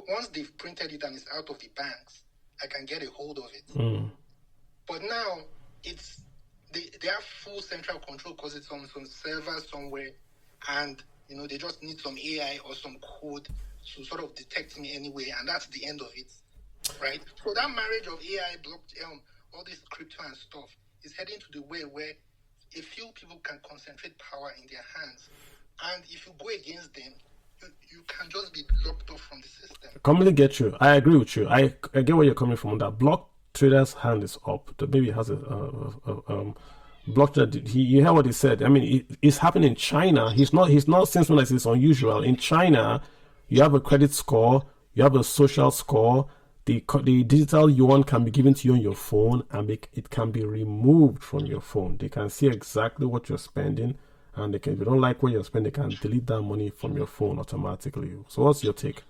Once they've printed it and it's out of the banks, I can get a hold of it. But now they have full central control because it's on some server somewhere, and they just need some AI or some code to sort of detect me anyway, and that's the end of it, right? So that marriage of AI, blockchain, all this crypto and stuff is heading to the way where a few people can concentrate power in their hands, and if you go against them, you can just be locked off from the system. I completely get you. I agree with you. I get where you're coming from. That block trader's hand is up. Maybe he has a block trader. You hear what he said. I mean, it's happening in China. He's not since when I say it's unusual. In China, you have a credit score, you have a social score. The digital yuan can be given to you on your phone, and it can be removed from your phone. They can see exactly what you're spending, and if you don't like what you're spending, they can delete that money from your phone automatically. So what's your take?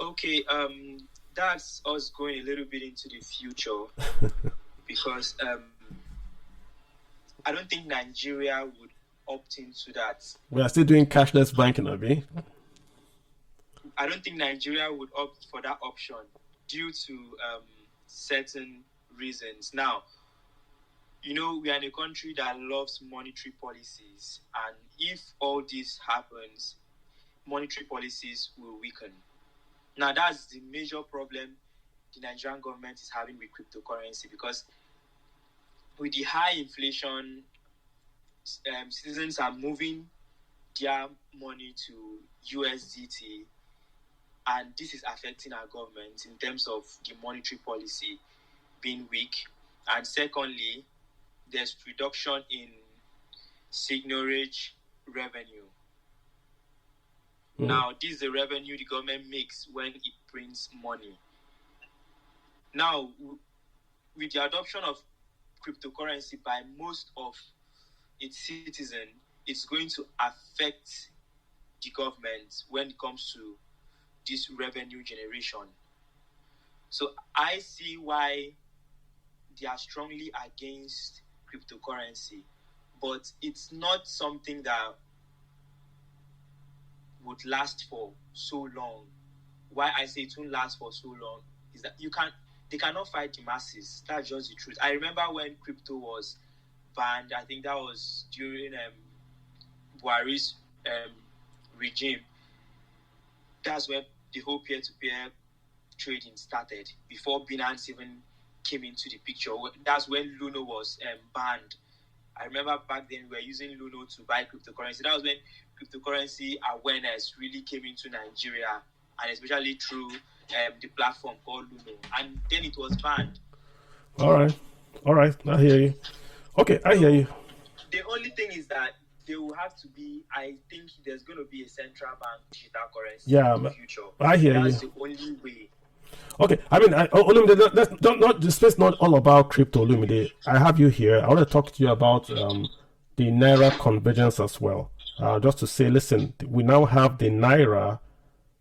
Okay, that's us going a little bit into the future because I don't think Nigeria would opt into that. We are still doing cashless banking, Abi. I don't think Nigeria would opt for that option due to certain reasons. Now, we are in a country that loves monetary policies, and if all this happens, monetary policies will weaken. Now, that's the major problem the Nigerian government is having with cryptocurrency, because with the high inflation, citizens are moving their money to USDT, and this is affecting our government in terms of the monetary policy being weak. And secondly, there's reduction in signage revenue. Now, this is the revenue the government makes when it prints money. Now, with the adoption of cryptocurrency by most of its citizens, it's going to affect the government when it comes to this revenue generation. So I see why they are strongly against cryptocurrency, but it's not something that would last for so long. Why I say it won't last for so long is that they cannot fight the masses. That's just the truth. I remember when crypto was banned. I think that was during Buhari's regime. That's when the whole peer-to-peer trading started, before Binance even came into the picture. That's when Luno was banned. I remember back then we were using Luno to buy cryptocurrency. That was when cryptocurrency awareness really came into Nigeria, and especially through the platform called Luno. And then it was banned. All right, I hear you. Okay, I hear you. The only thing is that there will have to be, I think there's going to be a central bank digital currency in the future. I hear That's you. the only way. Okay, I mean, Olumide, let's not the space not all about crypto, Olumide. I have you here. I want to talk to you about the Naira convergence as well. Just to say, listen, we now have the Naira,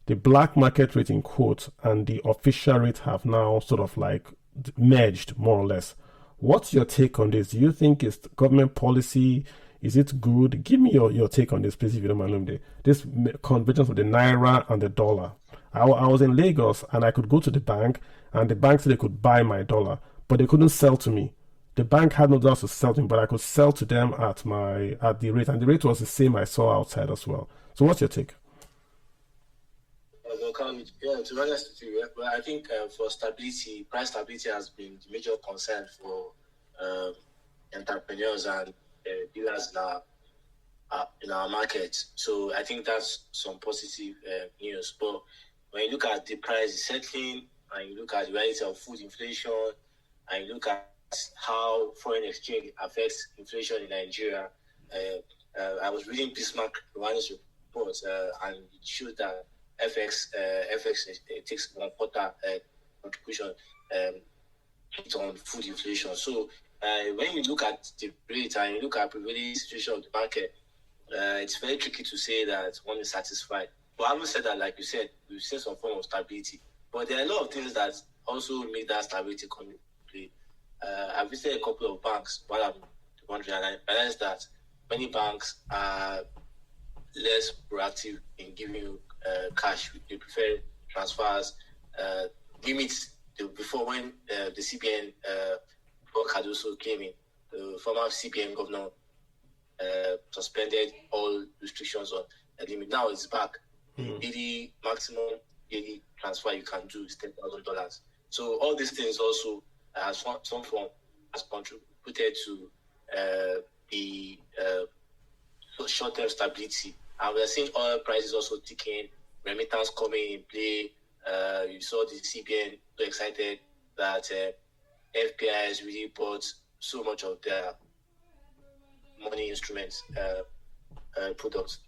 the black market rate in quote, and the official rate have now sort of like merged more or less. What's your take on this? Do you think it's government policy? Is it good? Give me your take on this, please, if you don't mind, Olumide. This convergence of the Naira and the dollar. I was in Lagos and I could go to the bank and the bank said they could buy my dollar, but they couldn't sell to me. The bank had no dollars to sell to me, but I could sell to them at the rate, and the rate was the same I saw outside as well. So what's your take? To be honest with you, but I think for stability, price stability has been the major concern for entrepreneurs and dealers in our market. So I think that's some positive news. But when you look at the price settling, and you look at the reality of food inflation, and you look at how foreign exchange affects inflation in Nigeria, I was reading Bismarck Rwanda's report, and it showed that FX takes 1/4 contribution hit on food inflation. So when you look at the rate and you look at prevailing situation of the market, it's very tricky to say that one is satisfied. But having said that, like you said, we've seen some form of stability. But there are a lot of things that also make that stability come into play. I've visited a couple of banks while I'm wondering, and I realized that many banks are less proactive in giving you cash. They prefer transfers, limits. Before, when the CBN work had also came in, the former CBN governor suspended all restrictions on a limit. Now it's back. The daily maximum daily transfer you can do is $10,000. So all these things also has some form has contributed to the short-term stability. And we're seeing oil prices also ticking, remittance coming in play. You saw the CBN so excited that FPI has really bought so much of their money instruments products.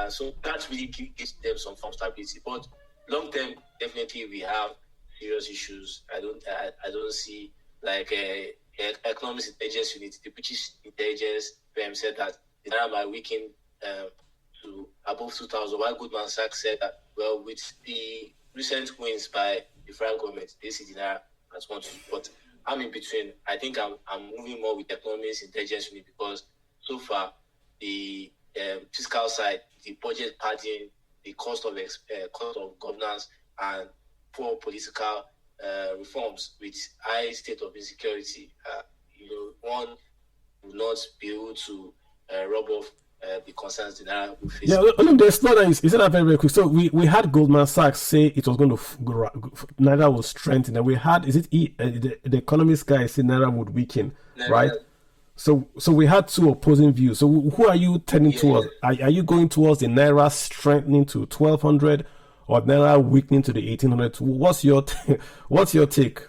So that really gives them some form of stability. But long term, definitely we have serious issues. I don't see like economics intelligence unit, the British intelligence firm said that the naira might weaken to above 2,000. While Goldman Sachs said that, well, with the recent wins by the federal government, they see the naira as one to. But I'm in between. I think I'm moving more with economics intelligence unit because so far the fiscal side, the budget padding, the cost of governance, and poor political reforms with high state of insecurity, one will not be able to rub off the concerns the naira will face. Yeah, there's not that. Is that very, very quick? So we had Goldman Sachs say it was going to naira will strengthen, and we had the economist guy say naira would weaken, right? So we had two opposing views. So who are you tending towards? Are you going towards the naira strengthening to 1,200 or naira weakening to the 1,800? What's your take?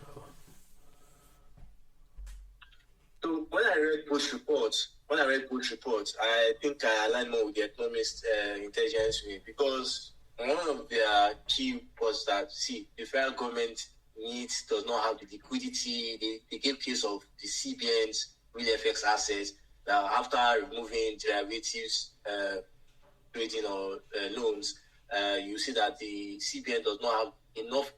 So when I read both reports, I think I align more with the economist intelligence unit because one of their key was that the federal government does not have the liquidity. They gave case of the CBN's real FX assets that after removing derivatives trading or loans, you see that the CBN does not have enough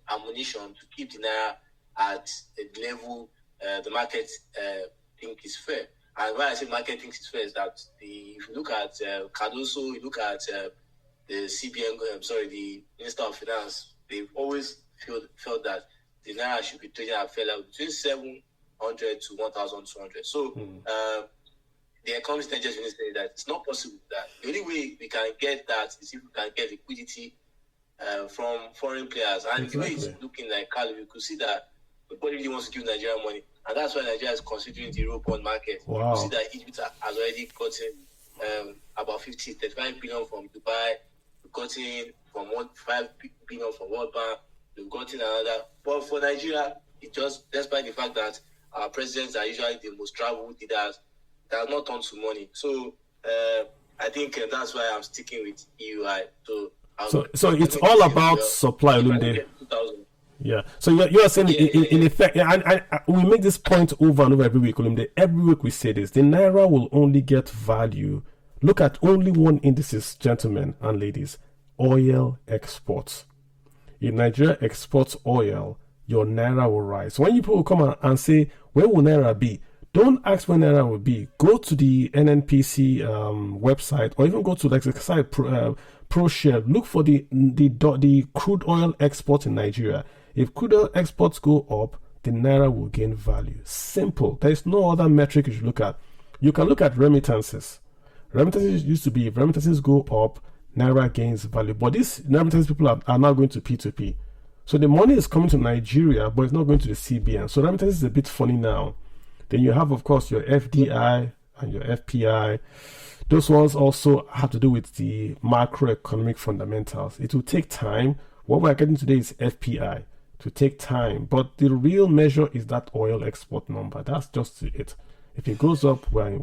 ammunition to keep the naira at a level the market think is fair. And why I say market thinks it's fair is that if you look at Cardoso, you look at the CBN, the Minister of Finance, they've always felt that the Naira should be trading at fair level between 700 to 1,200. So the economist just say that it's not possible that the only way we can get that is if we can get liquidity from foreign players. And the way it's looking like, Carlo, you could see that nobody really wants to give Nigeria money. And that's why Nigeria is considering the Eurobond market. Wow. You see that Egypt has already gotten about 35 billion from Dubai. We've gotten from 5 billion from World Bank. We've gotten another. But for Nigeria, it just, despite the fact that our presidents are usually the most traveled leaders, they have not turned to money. So I think that's why I'm sticking with EUI. So it's all about supply, Olumide. Yeah. So you are saying in effect, and we make this point over and over every week, Olumide. Every week we say this: the Naira will only get value. Look at only one indices, gentlemen and ladies: oil exports. If Nigeria exports oil, your Naira will rise. When you people come and say, where will Naira be? Don't ask when Naira will be. Go to the NNPC website, or even go to like the site ProShare. Look for the crude oil exports in Nigeria. If crude oil exports go up, the Naira will gain value. Simple. There is no other metric you should look at. You can look at remittances. Remittances used to be, if remittances go up, Naira gains value. But these remittances people are now going to P2P. So the money is coming to Nigeria, but it's not going to the CBN. So remittances is a bit funny now. Then you have, of course, your FDI and your FPI. Those ones also have to do with the macroeconomic fundamentals. It will take time. What we're getting today is FPI. To take time, but the real measure is that oil export number. That's just it. If it goes up, we have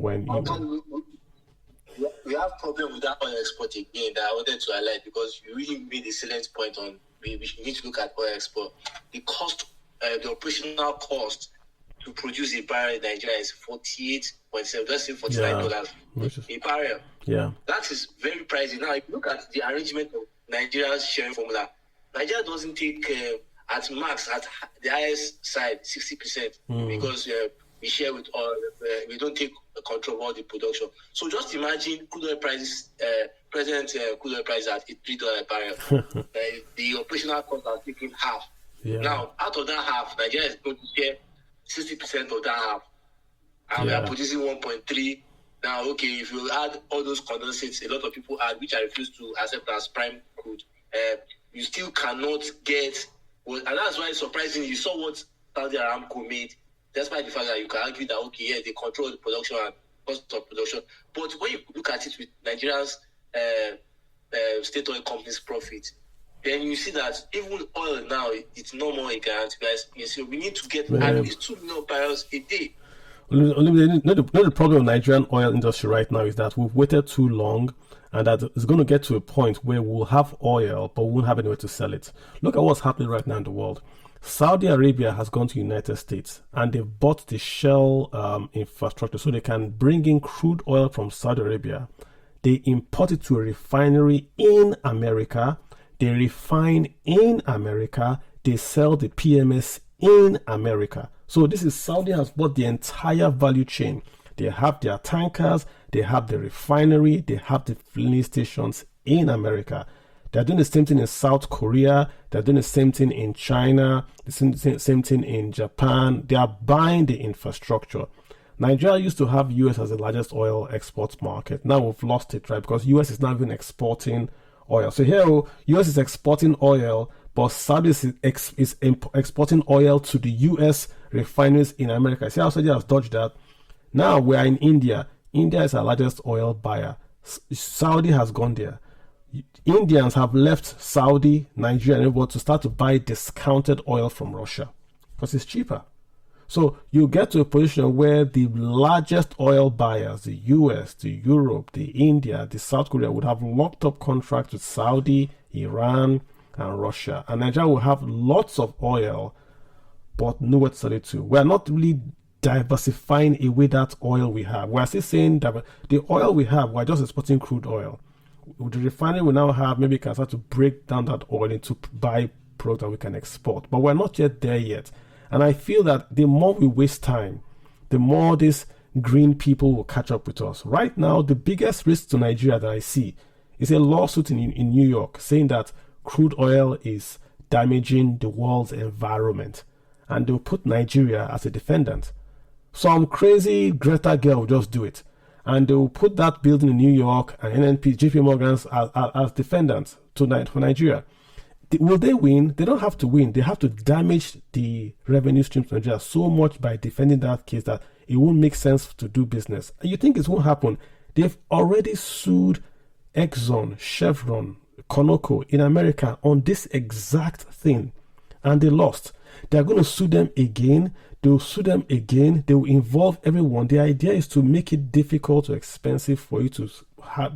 problem with that oil export again that I wanted to highlight, because you really made a salient point on we need to look at oil export. The cost, the operational cost to produce a barrel in Nigeria is $48.7. Let's say $49 a barrel. Yeah, that is very pricey. Now, if you look at the arrangement of Nigeria's sharing formula, Nigeria doesn't take at max, at the highest side, 60%, because we share with all, we don't take control of all the production. So just imagine crude oil prices, present crude oil price at $3 a barrel. The operational costs are taking half. Yeah. Now, out of that half, Nigeria is going to share 60% of that half. And we are producing 1.3. Now, okay, if you add all those condensates, a lot of people add, which I refuse to accept as prime crude, you still cannot get. Well, and that's why, surprisingly, you saw what Saudi Aramco made, despite the fact that you can argue that, okay, yeah, they control the production and cost of production. But when you look at it with Nigeria's state oil company's profit, then you see that even oil now, it's no more a guarantee, guys. You see, we need to get at least 2 million barrels a day. The problem with Nigerian oil industry right now is that we've waited too long, and that it's going to get to a point where we'll have oil, but we won't have anywhere to sell it. Look at what's happening right now in the world. Saudi Arabia has gone to the United States, and they've bought the Shell infrastructure so they can bring in crude oil from Saudi Arabia. They import it to a refinery in America. They refine in America. They sell the PMS in America. So this is Saudi has bought the entire value chain. They have their tankers, they have the refinery, they have the filling stations in America. They're doing the same thing in South Korea. They're doing the same thing in China, the same thing in Japan. They are buying the infrastructure. Nigeria used to have US as the largest oil export market. Now we've lost it, right? Because US is not even exporting oil. So here, US is exporting oil, but Saudi is exporting oil to the US refineries in America. See how Saudi has dodged that? Now we are in India. India is our largest oil buyer. Saudi has gone there. Indians have left Saudi, Nigeria, and everywhere to start to buy discounted oil from Russia because it's cheaper. So you get to a position where the largest oil buyers, the US, the Europe, the India, the South Korea, would have locked up contracts with Saudi, Iran, and Russia. And Nigeria will have lots of oil, but nowhere to sell it to. We are not really diversifying away that oil we have. We are still saying that the oil we have, we're just exporting crude oil. With the refinery we now have, maybe can start to break down that oil into byproducts that we can export. But we're not yet there yet. And I feel that the more we waste time, the more these green people will catch up with us. Right now, the biggest risk to Nigeria that I see is a lawsuit in New York saying that crude oil is damaging the world's environment. And they'll put Nigeria as a defendant. Some crazy Greta girl will just do it. And they will put that building in New York and NNP, JP Morgan's as defendants for Nigeria. Will they win? They don't have to win. They have to damage the revenue streams to Nigeria so much by defending that case that it won't make sense to do business. And you think it won't happen? They've already sued Exxon, Chevron, Conoco in America on this exact thing, and they lost. They're going to sue them again. They'll sue them again. They will involve everyone. The idea is to make it difficult or expensive for you to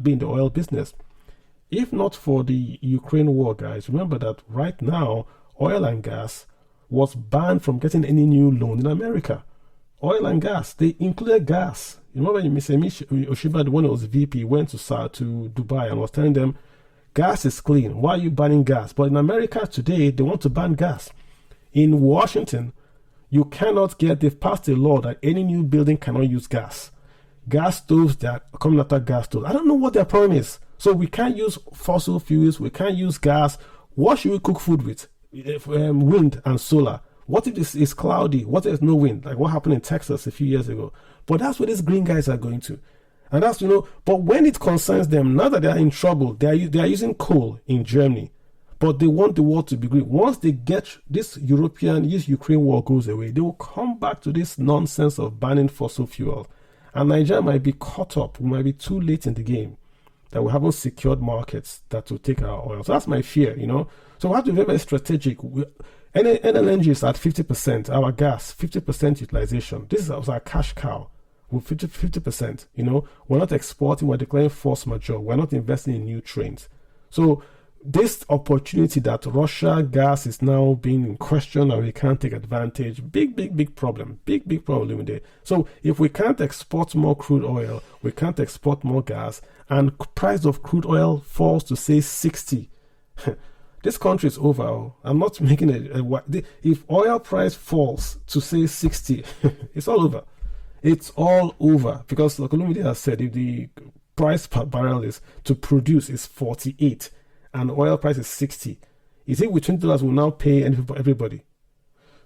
be in the oil business. If not for the Ukraine war, guys, remember that right now, oil and gas was banned from getting any new loan in America. Oil and gas, they included gas. You remember Mr. Oshiba, the one who was VP, went to Dubai and was telling them, gas is clean. Why are you banning gas? But in America today, they want to ban gas. In Washington, you cannot they've passed a law that any new building cannot use gas. Gas stoves, they are coming after gas stoves. I don't know what their problem is. So we can't use fossil fuels, we can't use gas. What should we cook food with? Wind and solar. What if it's cloudy? What if there's no wind? Like what happened in Texas a few years ago. But that's where these green guys are going to. And that's, but when it concerns them, now that they are in trouble, they are using coal in Germany. But they want the world to be green. Once they get this Ukraine war goes away, they will come back to this nonsense of banning fossil fuel. And Nigeria might be caught up. We might be too late in the game, that we haven't secured markets that will take our oil. So that's my fear, So we have to be very, very strategic. NLNG is at 50%, our gas, 50% utilization. This is our cash cow with 50%, We're not exporting, we're declaring force majeure. We're not investing in new trains. So this opportunity that Russia gas is now being in question and we can't take advantage, big problem. Big problem there. So if we can't export more crude oil, we can't export more gas, and price of crude oil falls to say 60, this country is over. I'm not making it. If oil price falls to say 60, it's all over. It's all over because like Olumide has said, if the price per barrel is to produce is 48 and oil price is 60, is it with $20 will now pay everybody?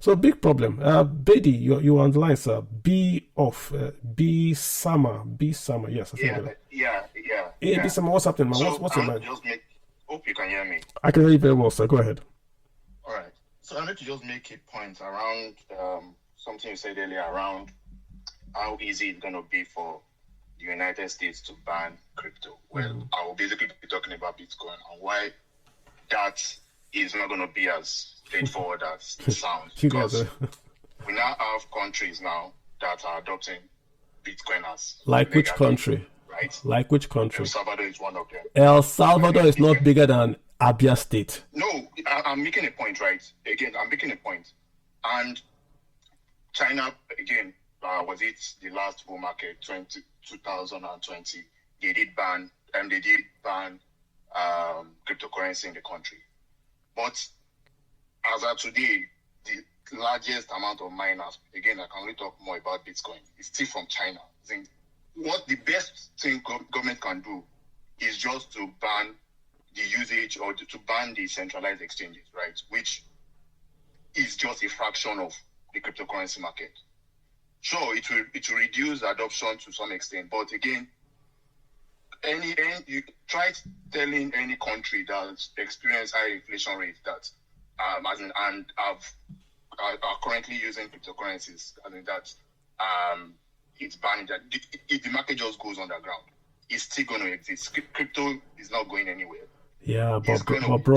So big problem. Bedi, you're on the line, sir. B Summer. Yes, I think. Yeah. B Summer, what's happening, man? So what's your mind? Hope you can hear me. I can hear you very well, sir. Go ahead. All right. So I need to just make a point around something you said earlier around how easy it's going to be for the United States to ban crypto. Well, I will basically be talking about Bitcoin and why that is not going to be as straightforward as it sounds. Because we now have countries now that are adopting Bitcoin as like which country? Right? Like which country? El Salvador is one of them. El Salvador is not bigger than Abia State. No, I'm making a point, right? Again, I'm making a point. And China, again, was it the last bull market, 2020? They did ban cryptocurrency in the country. But as of today, the largest amount of miners, again, I can only talk more about Bitcoin, is still from China. I think what the best thing government can do is just to ban the usage or to ban the centralized exchanges, right? Which is just a fraction of the cryptocurrency market. Sure, it will reduce adoption to some extent, but again, you try telling any country that's experienced high inflation rates that are currently using cryptocurrencies, it's banning that if the market just goes underground, it's still going to exist. Crypto is not going anywhere. Yeah, but bro,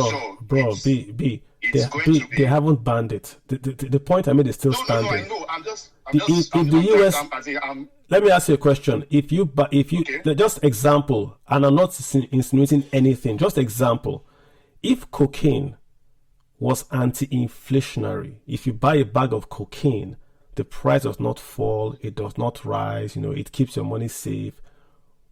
they haven't banned it. The point I made is still standing. No, I know. Let me ask you a question. If you okay. Just example, and I'm not insinuating anything, just example. If cocaine was anti-inflationary, if you buy a bag of cocaine, the price does not fall, it does not rise, it keeps your money safe.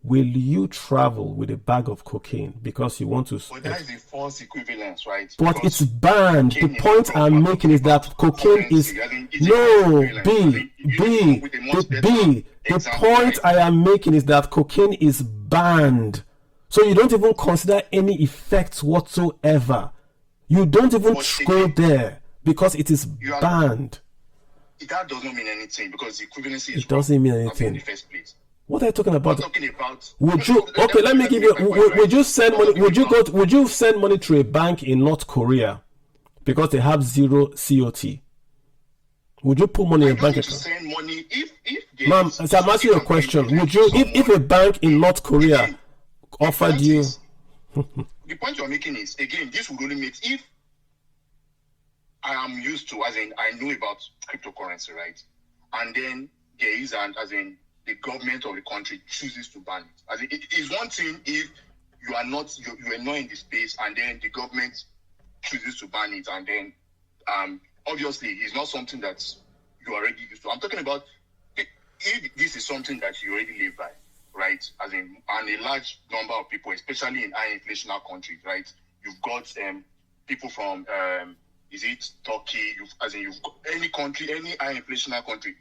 will you travel with a bag of cocaine because you want to? But that is a false equivalence, right? But Because it's banned. The cocaine is point from I'm making is that cocaine is currency. I think it's a false equivalence. I think you come with a much better The example, point right? I am making is that cocaine is banned. So you don't even consider any effects whatsoever. You don't even But go again, there because it is you are- banned. that does not mean anything because the equivalency is It doesn't mean wrong in anything. the first place. What are you talking I'm about? talking about. Would you okay? Let me give you. Would you send money? Would you send money to a bank in North Korea because they have zero COT? Would you put money in a bank to account? send money if Ma'am, as I'm asking you a question, would you, if a bank in North Korea offered you? The point you're making is, again, this would only make if I am used to, as in, I know about cryptocurrency, right? And then there is, as in, the government of the country chooses to ban it. As in, it is one thing if you are not, you are not in the space, and then the government chooses to ban it, and then, obviously, it's not something that you already used to. I'm talking about if this is something that you already live by, right? As in, and a large number of people, especially in high inflationary countries, right? You've got people from is it Turkey? You've got any country, any high inflationary country.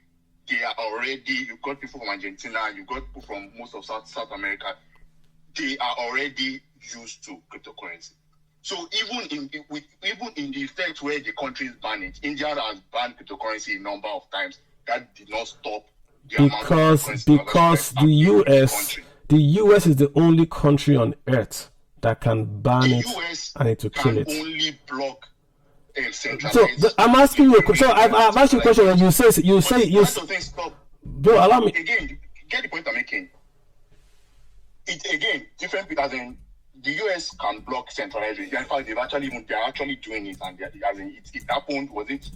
They are already. You've got people from Argentina. You've got people from most of South America. They are already used to cryptocurrency. So even in the effect where the countries ban it, India has banned cryptocurrency a number of times. That did not stop the amount of cryptocurrency because the US is the only country on earth that can ban it and it to kill it. Only block so I'm asking you. So I've asked you a question, and you say. Bro, allow me. Again, get the point I'm making. It again different because in the US can block centralization. In fact, they're actually doing it, and it happened. Was it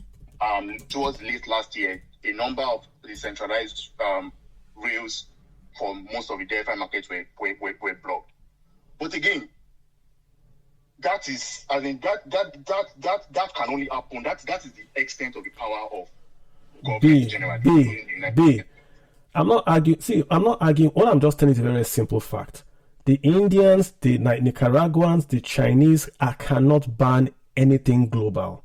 towards late last year? A number of the centralized rails for most of the DeFi markets were blocked. But again, that is, I mean, that can only happen. That is the extent of the power of government generally. I'm not arguing. See, I'm not arguing. All I'm just telling you is a very simple fact. The Indians, the Nicaraguans, the Chinese cannot ban anything global.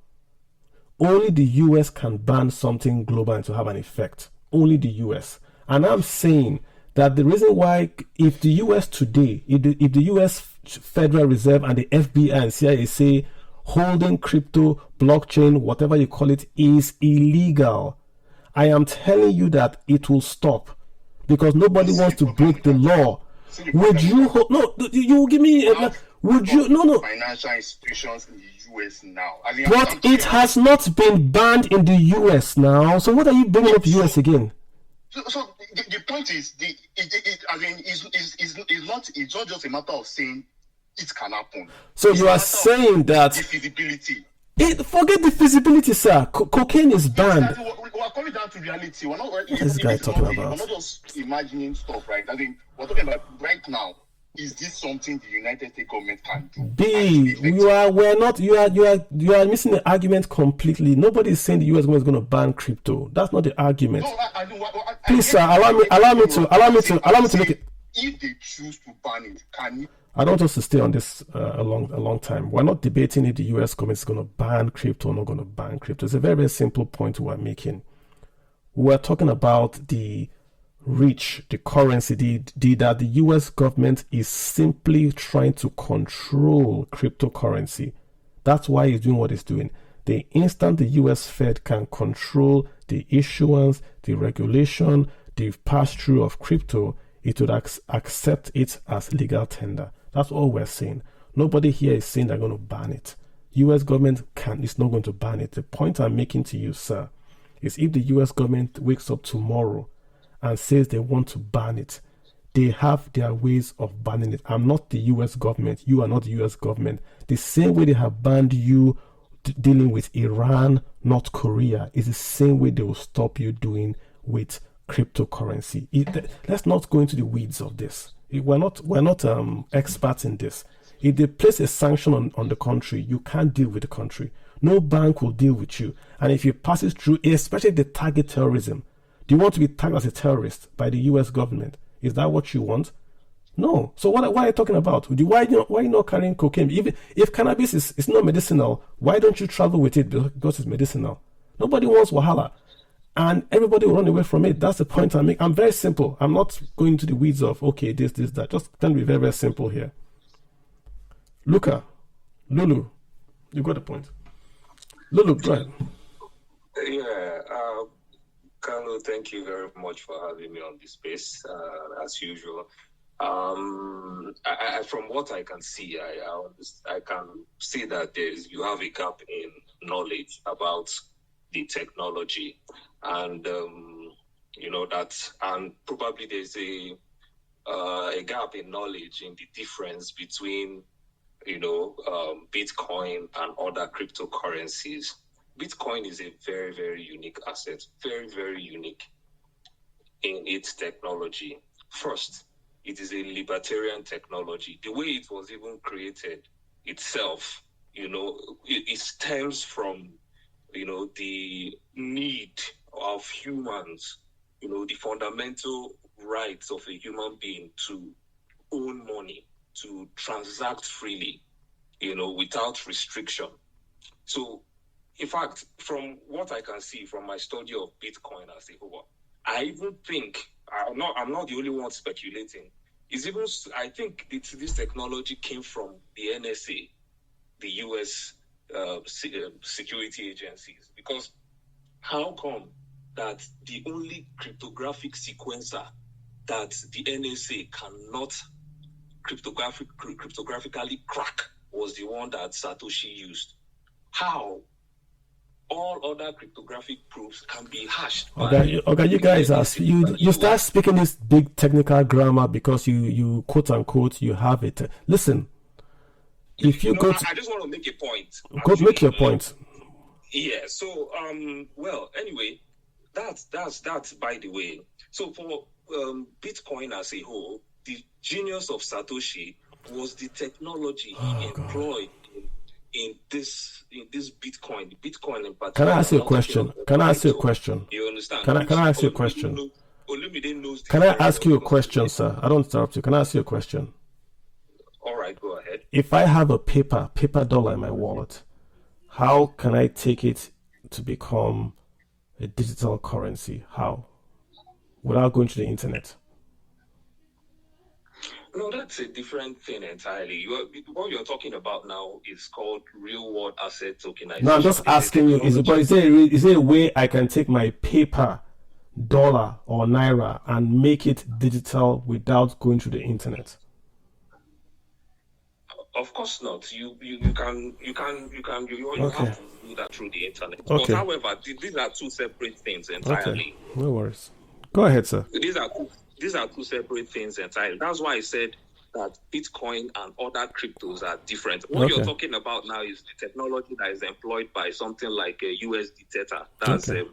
Only the US can ban something global and to have an effect. Only the US. And I'm saying that the reason why, if the US today, if the US Federal Reserve and the FBI and CIA say holding crypto, blockchain, whatever you call it, is illegal, I am telling you that it will stop because nobody wants to break the law. Would you you give me would you financial institutions in the US now? But it has not been banned in the US now. So what are you bringing up US again? So the point is it's not just a matter of saying it can happen. So you are saying that the feasibility. Forget the feasibility, sir. Cocaine is banned. We're coming down to reality. We're not. What is this guy talking about? We're not just imagining stuff, right? I mean, we're talking about right now. Is this something the United States government can do? You are missing the argument completely. Nobody is saying the US government is going to ban crypto. That's not the argument. No, please, sir, allow me to make it. If they choose to ban it, can you? I don't want us to stay on this a long time. We're not debating if the US government is going to ban crypto or not going to ban crypto. It's a very, very simple point we're making. We're talking about the reach, the currency, that the US government is simply trying to control cryptocurrency. That's why it's doing what it's doing. The instant the US Fed can control the issuance, the regulation, the pass-through of crypto, it would accept it as legal tender. That's all we're saying. Nobody here is saying they're going to ban it. US government is not going to ban it. The point I'm making to you, sir, is if the US government wakes up tomorrow and says they want to ban it, they have their ways of banning it. I'm not the US government. You are not the US government. The same way they have banned you dealing with Iran, North Korea, is the same way they will stop you doing with cryptocurrency. Let's not go into the weeds of this. We're not experts in this. If they place a sanction on the country, you can't deal with the country. No bank will deal with you. And if you pass it through, especially if they target terrorism, do you want to be tagged as a terrorist by the US government? Is that what you want? No. So what are you talking about? Why are you not carrying cocaine? Even if cannabis is not medicinal, why don't you travel with it because it's medicinal? Nobody wants wahala, and everybody will run away from it. That's the point I make. I'm very simple. I'm not going to the weeds of okay, this, that. Just trying to be very, very simple here. Luca, Lulu, you got the point. Lulu, go ahead. Yeah, Carlo, thank you very much for having me on this space, as usual. From what I can see, I can see that you have a gap in knowledge about the technology, and and probably there's a gap in knowledge in the difference between Bitcoin and other cryptocurrencies. Bitcoin is a very, very unique asset, very, very unique in its technology. First, it is a libertarian technology. The way it was even created itself, it stems from, the need of humans, the fundamental rights of a human being to own money, to transact freely, without restriction. So, in fact, from what I can see from my study of Bitcoin as a whole, I even think I'm not the only one speculating. I think this technology came from the NSA, the U.S. Security agencies, because how come that the only cryptographic sequencer that the NSA cannot cryptographically crack was the one that Satoshi used? How? All other cryptographic proofs can be hashed. Okay, you guys you start speaking this big technical grammar because you quote unquote you have it. Listen, if you go to, I just want to make a point. Go make your point. Yeah. So well, anyway, that's by the way. So for Bitcoin as a whole, the genius of Satoshi was the technology he employed in this Bitcoin in particular. Can I ask you a question? You understand? Can I ask you a question? Can I ask you a question, sir? I don't interrupt you. Can I ask you a question? All right, go ahead. If I have a paper dollar in my wallet, how can I take it to become a digital currency? How? Without going to the internet? No, that's a different thing entirely. What you're talking about now is called real-world asset tokenization. No, I'm just asking you, is there a way I can take my paper, dollar or naira, and make it digital without going to the internet? Of course not. You can Okay. have to do that through the internet. Okay. But however, these are two separate things entirely. Okay. No worries. Go ahead, sir. These are two separate things entirely. That's why I said that Bitcoin and other cryptos are different. What you're talking about now is the technology that is employed by something like a USD Theta. That's the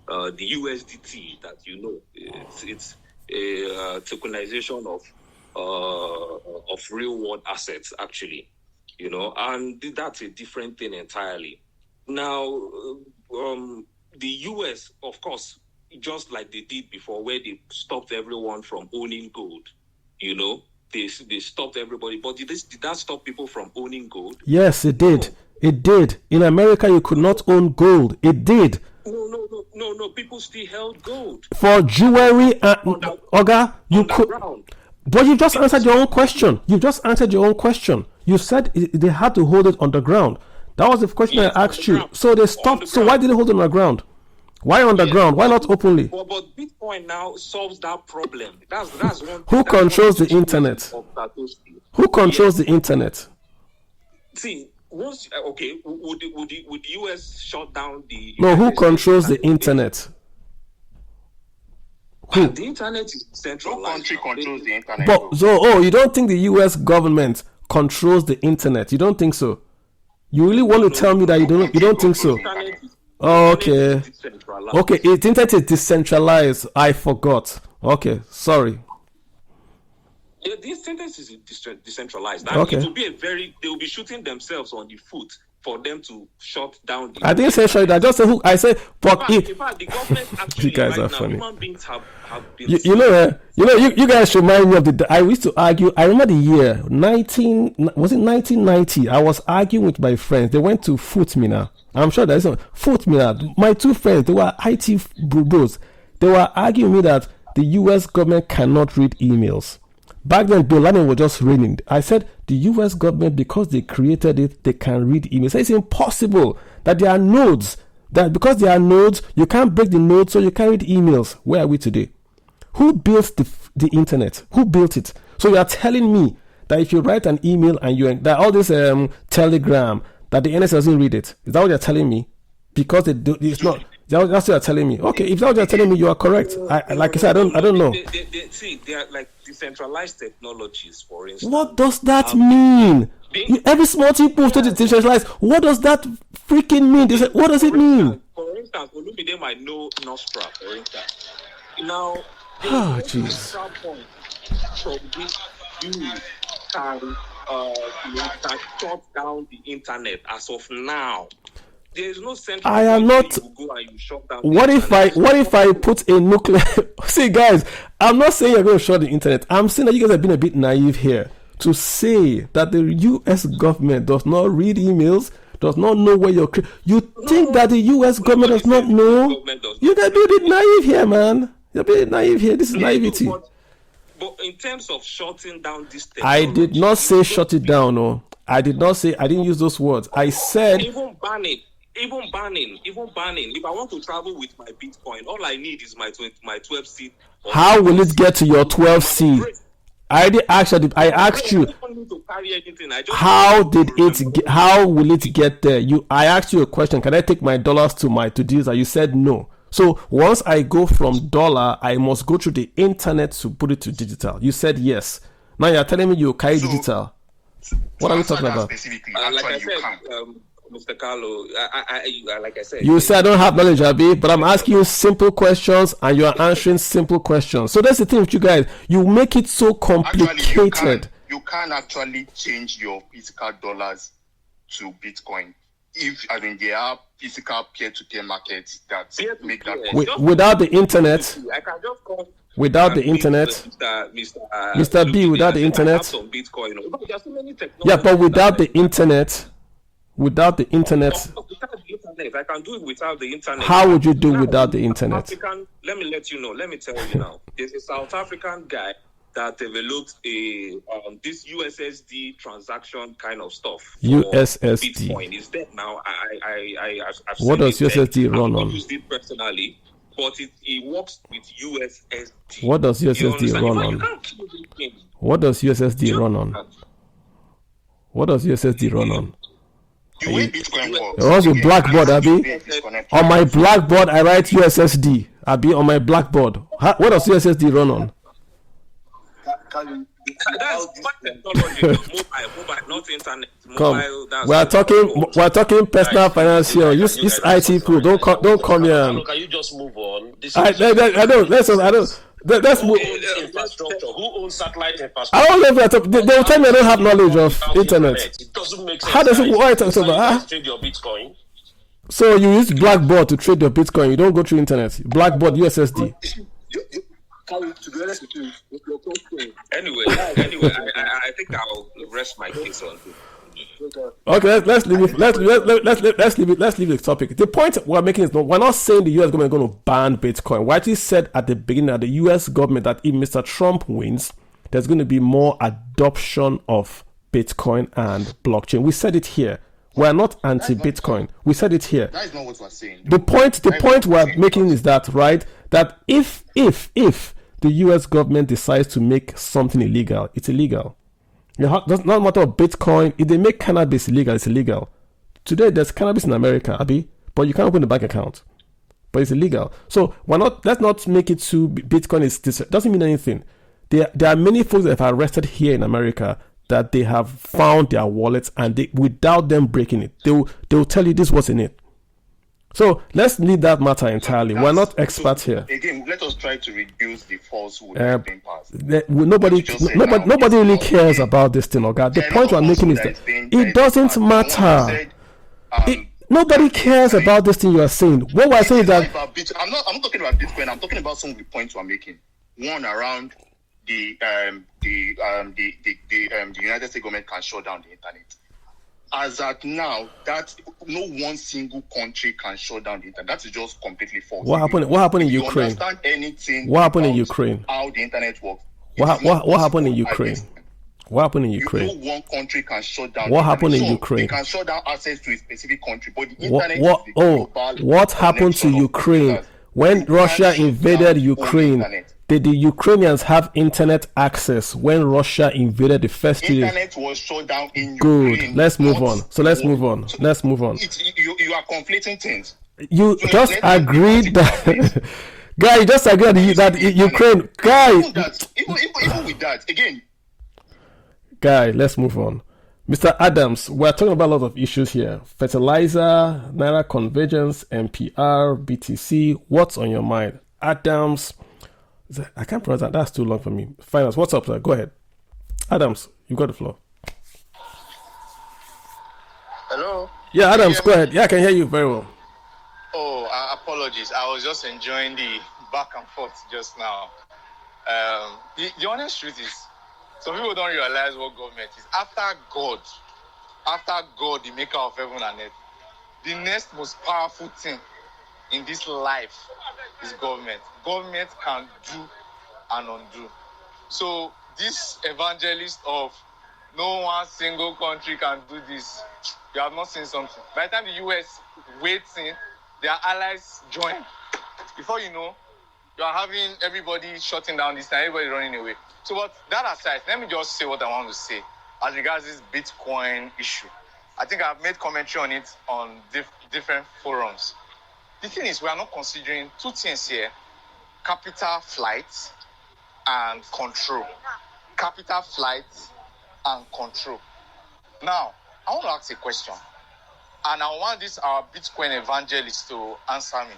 USDT that you know. It's a tokenization of real world assets, actually. And that's a different thing entirely. Now, the US, of course, just like they did before, where they stopped everyone from owning gold, they stopped everybody. But did that stop people from owning gold? Yes, it did. It did. In America, you could not own gold. It did. No. People still held gold for jewelry. Oga, you could. But you just answered your own question. You said they had to hold it underground. That was the question I asked you. So they stopped. So why did they hold it underground? Why underground? Why not openly? But Bitcoin now solves that problem. That's one. Who controls the internet? Who controls the internet? See, would the US shut down the? No, who controls the internet? Who? The internet is centralized. No country controls the internet. You don't think the US government controls the internet? You don't think so? You really want to tell me that you don't think so? Okay. The internet is decentralized. I forgot. Okay, sorry. Yeah, the internet is decentralized. Okay. It will be they will be shooting themselves on the foot for them to shut down the I didn't say shut it. I just said who. I said, but in fact, the government actually you guys right are now, funny. human beings have been You guys should remind me of the. I used to argue. I remember the year 1990. I was arguing with my friends. They went to Footmina. I'm sure there is some Footmina. My two friends, they were IT bros. They were arguing with me that the U.S. government cannot read emails. Back then, Bin Laden was just reigning. I said the U.S. government, because they created it, they can read emails. It's impossible that there are nodes. That because there are nodes, you can't break the nodes, so you can't read emails. Where are we today? Who built the internet? Who built it? So you are telling me that if you write an email and that all this Telegram, that the NS doesn't read it? Is that what you're telling me? Because it's not. That's what you're telling me. Okay, if that's what you're telling me, you are correct. Like I said, I don't know. They are like decentralized technologies, for instance. What does that mean? Every small thing moves to the decentralized. What does that freaking mean? What does it mean? For instance, Olumide might know Nostra, for instance. Now, jeez. point from which you can shut down the internet as of now. There is no central. I am not. You go and you shut down what if I put a nuclear? See, guys, I'm not saying you're going to shut the internet. I'm saying that you guys have been a bit naive here to say that the U.S. government does not read emails, does not know where you're. You think that the U.S. government does not know? You guys be a bit naive here, man. You're a bit naive here. This is naivety. But in terms of shutting down this technology, I did not say shut it down. No, I did not say. I didn't use those words. I said even banning. If I want to travel with my Bitcoin, all I need is my 12C. How will it get to your 12C? I asked you. How will it get there? I asked you a question. Can I take my dollars to this? You said no. So once I go from dollar, I must go through the internet to put it to digital. You said yes. Now you're telling me you carry digital. What are we talking about? Like I said, Mr. Carlo, like I said, you say I don't have knowledge, Abi, but I'm asking you simple questions and you are answering simple questions. So that's the thing with you guys. You make it so complicated. Actually, you can't actually change your physical dollars to Bitcoin. There are physical peer-to-peer markets that make that without the internet. I can just call without the internet, Mr. B, without the internet. Yeah, but without the internet. Without the internet, I can do it without the internet. How would you do without the internet? Let me tell you now. There's a South African guy that developed this USSD transaction kind of stuff. USSD. Bitcoin is dead now. I've what does USSD run on? I used it personally, but it works with USSD. What does USSD run on? What does USSD run on? What does USSD run on? The way Bitcoin works. What's your blackboard, Abi? On my blackboard, I write USSD. Abi, on my blackboard. What does USSD run on? That's technology. Mobile, not internet. Come, we're talking personal finance here. Use IT people. Don't come here. Can you just move on? I don't. Let's move. Infrastructure. Who owns satellite infrastructure? I don't know if they'll tell me I don't have knowledge of internet. It doesn't make sense. How does it work? Trade your Bitcoin. So you use Blackboard to trade your Bitcoin. You don't go through internet. Blackboard USSD. To be honest with you, your question. Anyway, I think I'll rest my case on this. Okay, let's leave it. Let's leave the topic. The point we're making is we're not saying the US government is going to ban Bitcoin. We actually said at the beginning that the US government that if Mr. Trump wins, there's going to be more adoption of Bitcoin and blockchain. We said it here. We're not anti-Bitcoin. We said it here. That is not what we're saying. The point we're making is that, right, that if the US government decides to make something illegal, it's illegal. It does not matter of Bitcoin. If they make cannabis illegal, it's illegal. Today, there's cannabis in America, Abi, but you can't open a bank account. But it's illegal. So let's not make it to Bitcoin doesn't mean anything. There are many folks that have arrested here in America that they have found their wallets and without them breaking it, they'll tell you this was in it. So let's leave that matter entirely. We're not experts here. Again, let us try to reduce the falsehood being passed. Nobody really cares about this thing, okay? The point we're making is that it doesn't matter. Nobody cares about this thing you are saying. What we're saying is that I'm not talking about Bitcoin. I'm talking about some of the points we're making. One around the United States government can shut down the internet. As at now, that no one single country can shut down the internet. That is just completely false. What happened in if you Ukraine? Understand anything? What happened in about Ukraine? How the internet works? What happened in Ukraine? What happened in Ukraine? No one country can shut down. What happened in Ukraine? They can shut down access to a specific country, but the internet is the global what happened to connection of Ukraine computers. when You Russia can't shut invaded down Ukraine? on the internet. Did the Ukrainians have internet access when Russia invaded the first 2 days? Internet was shut down in Good. Ukraine. Let's move on. So let's move on. Let's move on. You are conflating things. You So just let's agreed not that, guy. You just agreed that Ukraine, guy. Even with that, again. Guy, let's move on. Mr. Adams, we're talking about a lot of issues here. Fertilizer, Naira convergence, NPR, BTC. What's on your mind? Adams, I can't pronounce that. That's too long for me. Finance, what's up, sir? Go ahead. Adams, you've got the floor. Hello? Yeah, Adams, go ahead. Yeah, I can hear you very well. Oh, apologies. I was just enjoying the back and forth just now. The honest truth is, some people don't realize what government is. After God, the maker of heaven and earth, the next most powerful thing in this life is government. Government can do and undo. So this evangelist of no one single country can do this, you have not seen something. By the time the US waiting, their allies join. Before you know, you are having everybody shutting down this time, everybody running away. So, but that aside, let me just say what I want to say as regards this Bitcoin issue. I think I've made commentary on it on different forums. The thing is, we are not considering two things here: capital flight and control. Capital flight and control. Now, I want to ask a question, and I want our Bitcoin evangelist to answer me.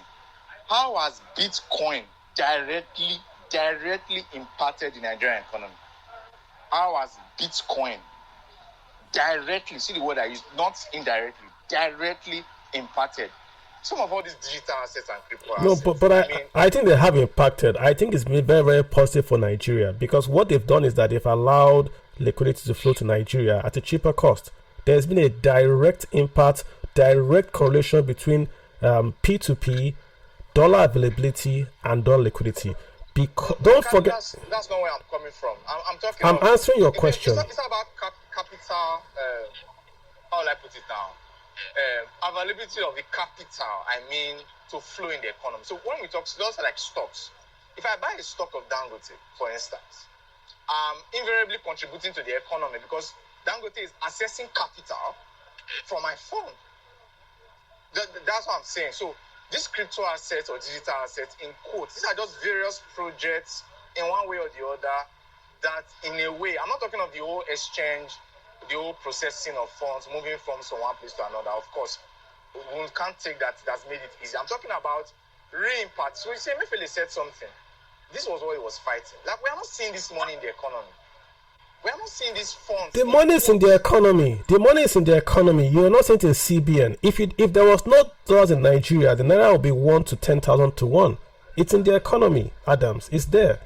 How has Bitcoin directly impacted the Nigerian economy? How has Bitcoin directly, see the word I use, not indirectly, directly impacted some of all these digital assets and crypto assets? No, but I think they have impacted. I think it's been very, very positive for Nigeria, because what they've done is that they've allowed liquidity to flow to Nigeria at a cheaper cost. There's been a direct impact, direct correlation between P2P, dollar availability, and dollar liquidity. Because don't forget, that's not where I'm coming from. I'm answering your question. It's not about capital. How will I put it now? Availability of the capital. I mean, to flow in the economy. So when we talk, those are like stocks. If I buy a stock of Dangote, for instance, I'm invariably contributing to the economy because Dangote is accessing capital from my phone. That's what I'm saying. So these crypto assets or digital assets, in quotes, these are just various projects in one way or the other that, in a way, I'm not talking of the whole exchange, the whole processing of funds, moving from one place to another. Of course, we can't take that. That's made it easy. I'm talking about re-impact. So you say, Mefele said something. This was what he was fighting. Like, we are not seeing this money in the economy. We are not seeing these funds. The money is in the economy. The money is in the economy. You are not saying it is CBN. If there was no dollars in Nigeria, the naira would be 1 to 10,000 to 1. It's in the economy, Adams. It's there.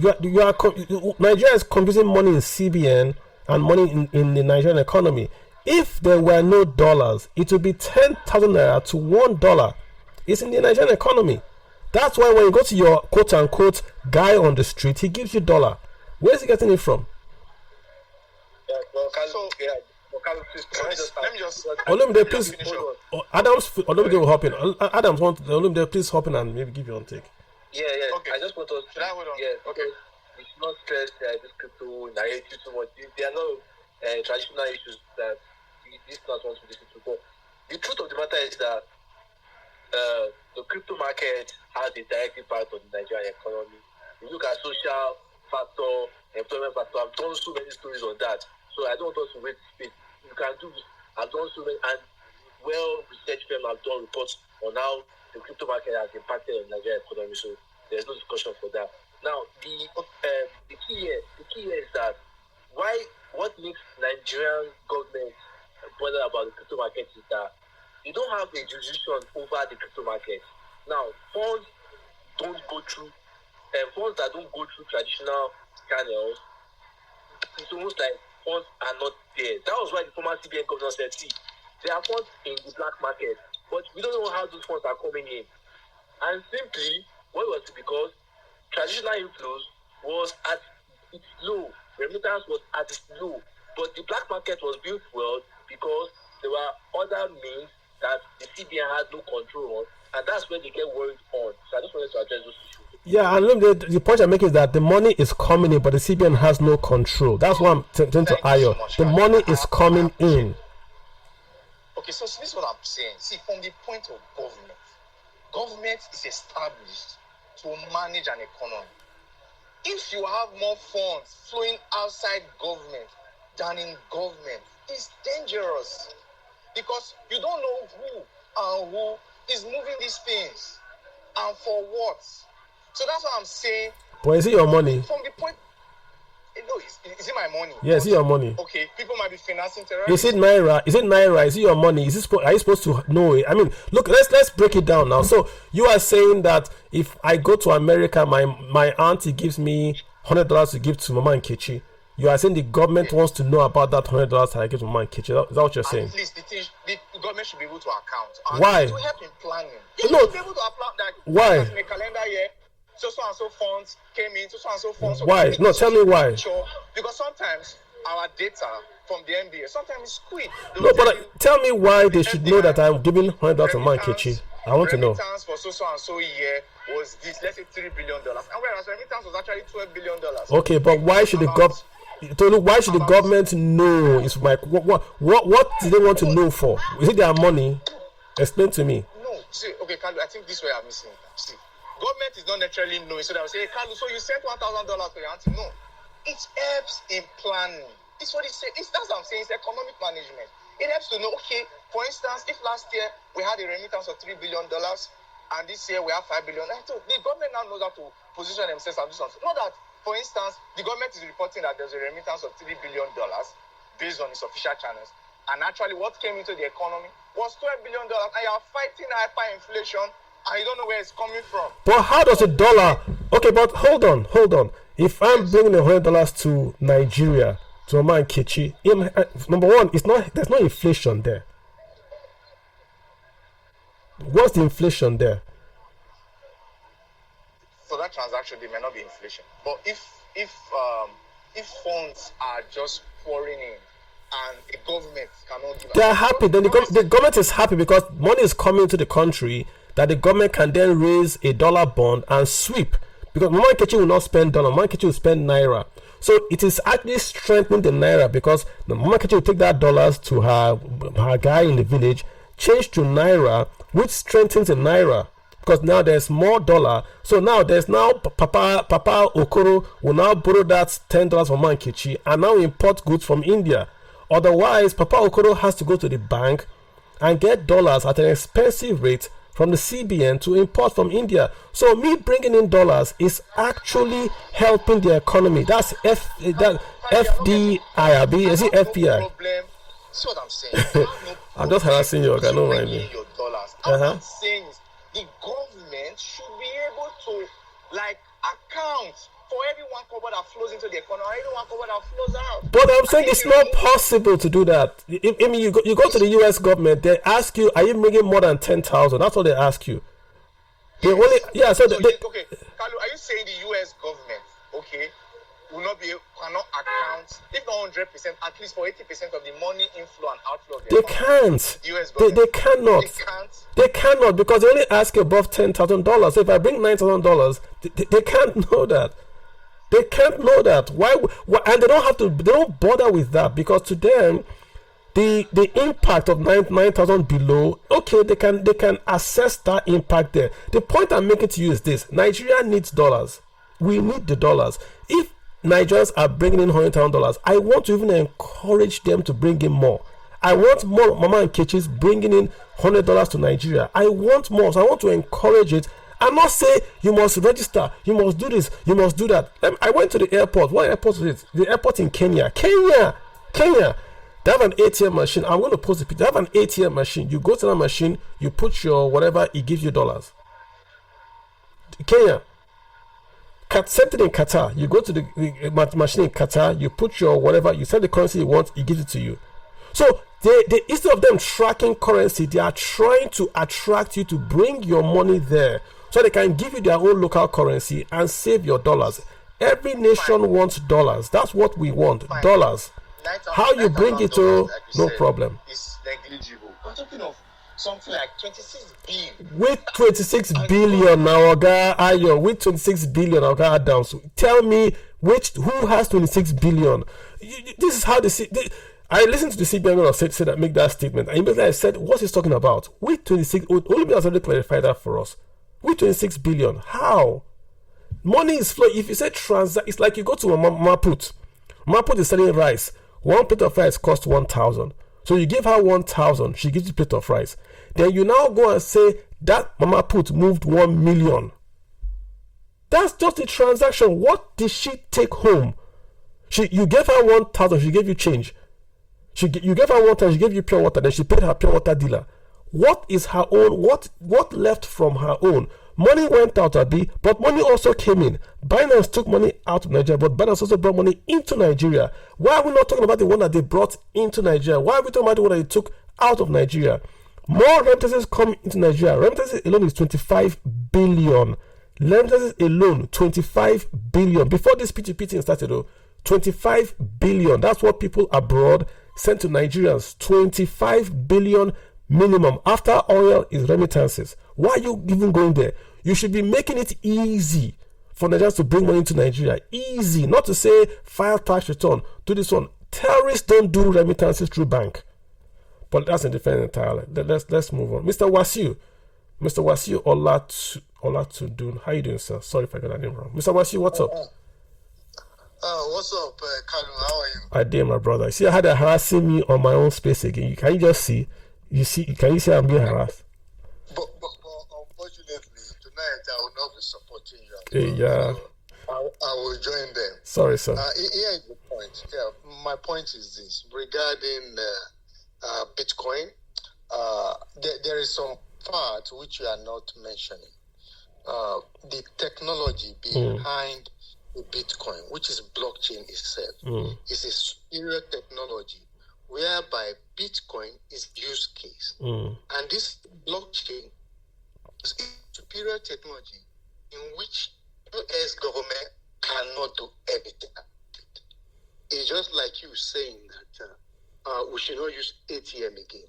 Nigeria is confusing money in CBN and money in the Nigerian economy. If there were no dollars, it would be 10,000 naira to $1. It's in the Nigerian economy. That's why when you go to your quote unquote guy on the street, he gives you dollar. Where's he getting it from? Let me just. Olumide, please. Adams, Olumide will hop in. Adams, Olumide, please hop in and maybe give your own take. Yeah. Okay. I just want to. Should I hold on? Yeah. Okay. We should not stress this crypto narrative too much. There are no traditional issues that this class wants to listen to. But the truth of the matter is that the crypto market has a direct impact on the Nigerian economy. You look at social factor, employment factor. I've done so many stories on that. So I don't want us to wait. You can do this. I've done so many, and well-researched firms have done reports on how the crypto market has impacted on the Nigerian economy. So there's no discussion for that. Now, the key here is that what makes Nigerian government bother about the crypto market is that they don't have a jurisdiction over the crypto market. Now, funds don't go through, funds that don't go through traditional channels, it's almost like funds are not there. That was why the former CBN governor said, see, there are funds in the black market, but we don't know how those funds are coming in. And simply, what was it? Because traditional inflows was at its low, remittance was at its low, but the black market was built well because there were other means that the CBN had no control on, and that's where they get worried on. So I just wanted to address those issues. Yeah, and look, the point I make is that the money is coming in, but the CBN has no control. That's what I'm saying to Ayo. The money is coming in. Okay, so this is what I'm saying. See, from the point of government is established to manage an economy. If you have more funds flowing outside government than in government, it's dangerous because you don't know who is moving these things and for what. So that's what I'm saying. But is it your money? From the point, no, is it my money? Yes, it's your money. Okay, people might be financing terrorism. Is it naira? Is it naira? Is it your money? Are you supposed to know it? I mean, look, let's break it down now. So you are saying that if I go to America, my auntie gives me $100 to give to Mama and Nkechi. You are saying the government wants to know about that $100 that I give to Mama and Nkechi. Is that what you're saying? At least the government should be able to account. And why? To help in planning. No. Should be able to apply that. Why? In a calendar year, so and so funds came in, so and so funds. Why? No, tell me why. Because sometimes our data from the NBA, sometimes it's squid. No, but tell me why they should know that I'm giving $100 to Mama and Nkechi. I want to know. Remittance for so and so year was this, let's say $3 billion, and whereas remittance was actually $12 billion. Okay, but why should the government know? It's like what do they want to know for? Is it their money? Explain to me. No, see, okay, Kalu, I think this way I'm missing it. See, government is not naturally knowing, so they will say, hey, Kalu, so you sent $1,000 to your auntie. No, it helps in planning. It's what it says. That's what I'm saying. It's economic management. It helps to know. Okay, for instance, if last year we had a remittance of $3 billion, and this year we have $5 billion, the government now knows how to position themselves and do something. Not that, for instance, the government is reporting that there's a remittance of $3 billion based on its official channels, and actually what came into the economy was $12 billion, and you are fighting hyperinflation, and you don't know where it's coming from. But how does a dollar? Okay, but hold on. If I'm bringing $100 to Nigeria, to Mama and Nkechi, number one, there's no inflation there. What's the inflation there? For that transaction, there may not be inflation. But if funds are just pouring in and the government cannot give, they're happy. Then the government is happy because money is coming to the country that the government can then raise a dollar bond and sweep. Because Mama and Nkechi will not spend dollar, Mama and Nkechi will spend naira. So it is actually strengthening the naira because the Mama and Nkechi will take that dollars to her guy in the village, change to naira, which strengthens the naira because now there's more dollar. So now there's Papa Okoro will now borrow that $10 from Mama and Nkechi and now import goods from India. Otherwise, Papa Okoro has to go to the bank and get dollars at an expensive rate from the CBN to import from India. So me bringing in dollars is actually helping the economy. That's FDIRB. Is it FPI? See what I'm saying? I'm just harassing you. I don't mind me. I'm saying is the government should be able to account for every one kobo that flows into the economy, every one kobo that flows out. But I'm saying it's not possible to do that. I mean, you go to the US government, they ask you, are you making more than 10,000? That's what they ask you. They only, yeah. So okay, Kalu, are you saying the US government, cannot account, if not 100%, at least for 80% of the money inflow and outflow of the they economy? can't. US They cannot. They can't. They cannot because they only ask you above $10,000. So if I bring $9,000, they can't know that. They can't know that. Why? And they don't have to. They don't bother with that because to them, the impact of 9,000 below. Okay, they can assess that impact there. The point I'm making to you is this: Nigeria needs dollars. We need the dollars. If Nigerians are bringing in $100,000, I want to even encourage them to bring in more. I want more Mama and Nkechi's bringing in $100 to Nigeria. I want more. So I want to encourage it. I'm not saying you must register, you must do this, you must do that. I went to the airport. What airport is it? The airport in Kenya. They have an ATM machine. I'm going to post it. They have an ATM machine. You go to that machine, you put your whatever, it gives you dollars. Kenya, something in Qatar. You go to the machine in Qatar, you put your whatever, you set the currency you want, it gives it to you. So they instead of them tracking currency, they are trying to attract you to bring your money there so they can give you their own local currency and save your dollars. Every nation wants dollars. That's what we want, dollars. How you bring it to, no problem. It's negligible. I'm talking of something like 26 billion. With 26 billion now, Ayo, with 26 billion, down. So tell me who has 26 billion? This is how I listened to the CBN say that, make that statement. And immediately I said, what's he talking about? With 26, only has already clarified that for us. With 26 billion, how? Money is flowing. If you say transact, it's like you go to a mama put. Mama put is selling rice. One plate of rice costs 1,000. So you give her 1,000, she gives you a plate of rice. Then you now go and say that mama put moved 1 million. That's just a transaction. What did she take home? You gave her 1,000, she gave you change. You gave her 1,000, she gave you pure water, then she paid her pure water dealer. What is her own? What left from her own? Money went out, Abi, but money also came in. Binance took money out of Nigeria, but Binance also brought money into Nigeria. Why are we not talking about the one that they brought into Nigeria? Why are we talking about the one that they took out of Nigeria? More remittances come into Nigeria. Remittances alone is 25 billion. Remittances alone, 25 billion. Before this P2P thing started, though, 25 billion. That's what people abroad sent to Nigerians. 25 billion minimum. After oil is remittances. Why are you even going there? You should be making it easy for Nigerians to bring money into Nigeria. Easy. Not to say file tax return. Do this one. Terrorists don't do remittances through bank. But that's a different entirely. Let's move on. Mr. Wasiu Olatudun. How you doing, sir? Sorry if I got that name wrong. Mr. Wasiu, what's up? What's up, Kalu? How are you? I did, my brother. See, I had a harassing me on my own space again. Can you just see? Can you see I'm being harassed? But unfortunately, tonight I will not be supporting you. Yeah. So I will join them. Sorry, sir. Here is the point. Yeah, my point is this regarding Bitcoin. There is some part which you are not mentioning. The technology behind the Bitcoin, which is blockchain itself, is a superior technology whereby Bitcoin is use case. And this blockchain is a superior technology in which US government cannot do anything about it. It's just like you saying that we should not use ATM again.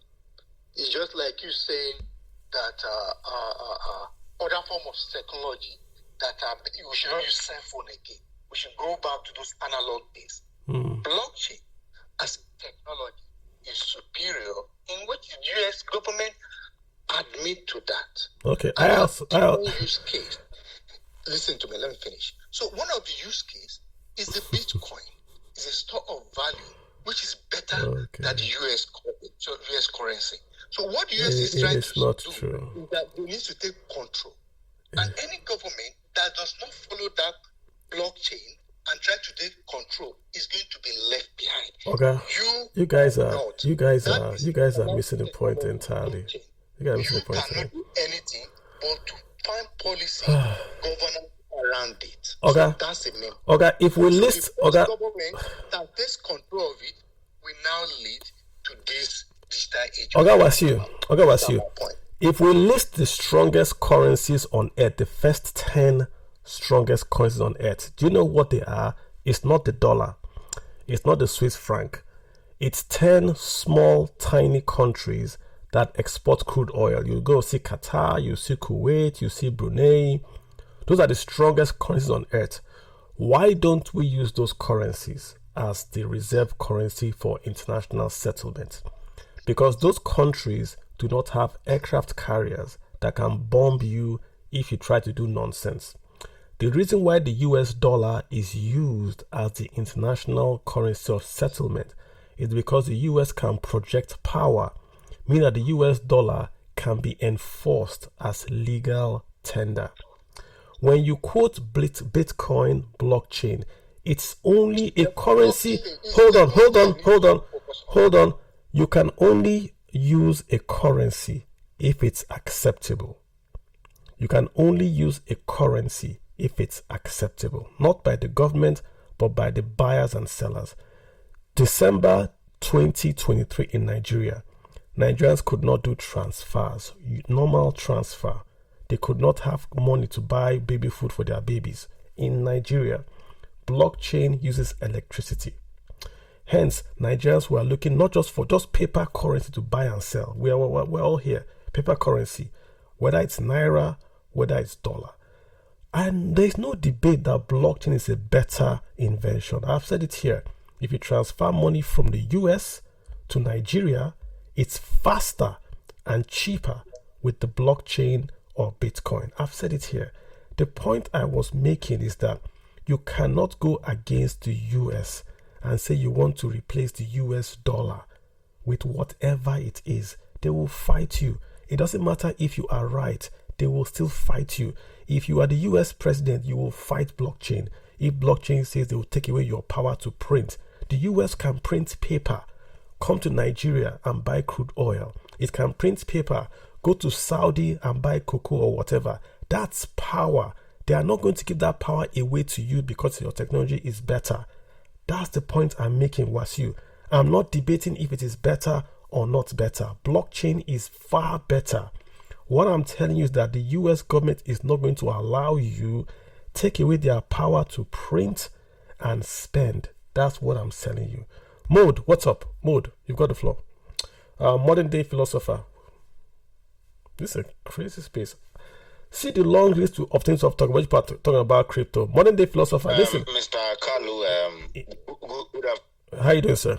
It's just like you saying that other form of technology that we should not use cell phone again. We should go back to those analog days. Blockchain as a technology is superior, in which the US government admit to that. Okay, Use case. Listen to me, let me finish. So one of the use case is the Bitcoin. It's a store of value which is better than the US currency. So what the US is trying to do is that they need to take control. And any government that does not follow that blockchain and try to take control is going to be left behind. Okay. You guys are missing the point entirely. You guys are missing the point entirely. Cannot do anything but to find policy governance around it. Okay. So that's the main. Okay. If we list government that takes control of it, will now lead to this digital age. Okay, Wasiu. If we list the strongest currencies on earth, the first 10 strongest currencies on earth, do you know what they are? It's not the dollar. It's not the Swiss franc. It's 10 small, tiny countries that export crude oil. You go see Qatar, you see Kuwait, you see Brunei. Those are the strongest currencies on earth. Why don't we use those currencies as the reserve currency for international settlement? Because those countries do not have aircraft carriers that can bomb you if you try to do nonsense. The reason why the US dollar is used as the international currency of settlement is because the US can project power, meaning that the US dollar can be enforced as legal tender. When you quote Bitcoin blockchain, it's only a currency. Hold on. hold on. You can only use a currency if it's acceptable. You can only use a currency if it's acceptable, not by the government, but by the buyers and sellers. December 2023 in Nigeria, Nigerians could not do transfers, normal transfer. They could not have money to buy baby food for their babies. In Nigeria, blockchain uses electricity. Hence, Nigerians were looking not just for just paper currency to buy and sell. We're all here. Paper currency, whether it's Naira, whether it's dollar. And there's no debate that blockchain is a better invention. I've said it here. If you transfer money from the US to Nigeria, it's faster and cheaper with the blockchain or Bitcoin. I've said it here. The point I was making is that you cannot go against the US and say you want to replace the US dollar with whatever it is. They will fight you. It doesn't matter if you are right. They will still fight you. If you are the US president, you will fight blockchain. If blockchain says they will take away your power to print, the US can print paper. Come to Nigeria and buy crude oil. It can print paper. Go to Saudi and buy cocoa or whatever. That's power. They are not going to give that power away to you because your technology is better. That's the point I'm making, Wasu. I'm not debating if it is better or not better. Blockchain is far better. What I'm telling you is that the US government is not going to allow you take away their power to print and spend. That's what I'm telling you. Mode, what's up? Mode, you've got the floor. Modern day philosopher. This is a crazy space. See the long list of things I've talked about. Talking about crypto. Modern day philosopher. Listen, Mr. Kalu, good afternoon. How you doing, sir?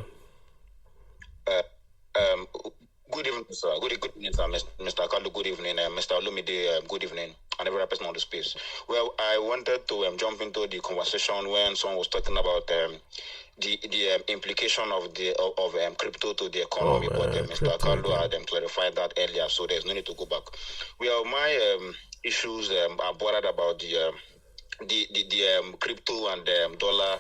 Good evening, sir. Good evening, sir. Mr. Kalu, good evening. Mr. Olumide, good evening. And every person on the space. Well, I wanted to jump into the conversation when someone was talking about the implication of crypto to the economy, but Mr. Kalu had clarified that earlier, so there's no need to go back. Well, my issues are bothered about the crypto and dollar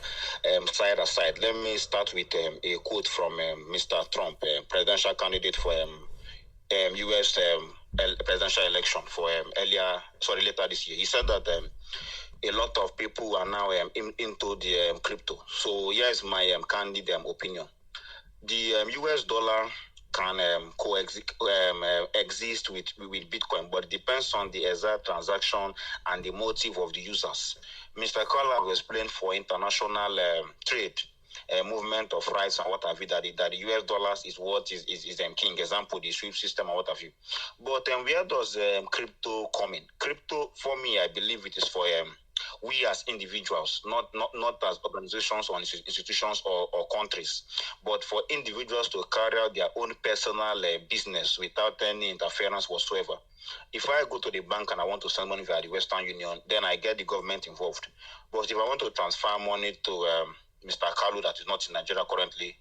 side aside. Let me start with a quote from Mr. Trump, presidential candidate for U.S. Presidential election for later this year. He said that a lot of people are now into the crypto. So here's my candid opinion. The U.S. dollar can exist with Bitcoin, but it depends on the exact transaction and the motive of the users. Mr. Kala will explain for international trade, movement of rights and what have you, that the US dollars is what is king. Example, the SWIFT system and what have you. But where does crypto come in? Crypto, for me, I believe it is for we as individuals, not as organizations or institutions or countries, but for individuals to carry out their own personal business without any interference whatsoever. If I go to the bank and I want to send money via the Western Union, then I get the government involved. But if I want to transfer money to Mr. Kalu that is not in Nigeria currently,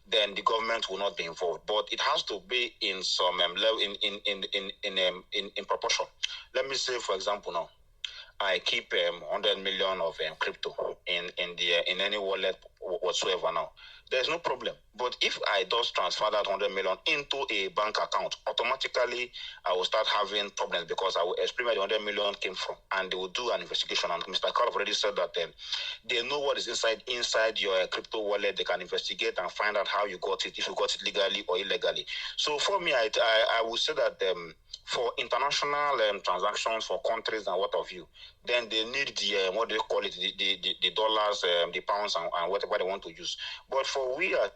then the government will not be involved. But it has to be in some level, in proportion. Let me say, for example, now I keep 100 million of crypto in any wallet whatsoever now. There's no problem. But if I just transfer that 100 million into a bank account, automatically I will start having problems because I will explain where the 100 million came from, and they will do an investigation. And Mr. Carl already said that they know what is inside your crypto wallet. They can investigate and find out how you got it, if you got it legally or illegally. So for me, I would say that for international transactions for countries and what have you, then they need the what do you call it, the dollars, the pounds, and whatever they want to use. But for we as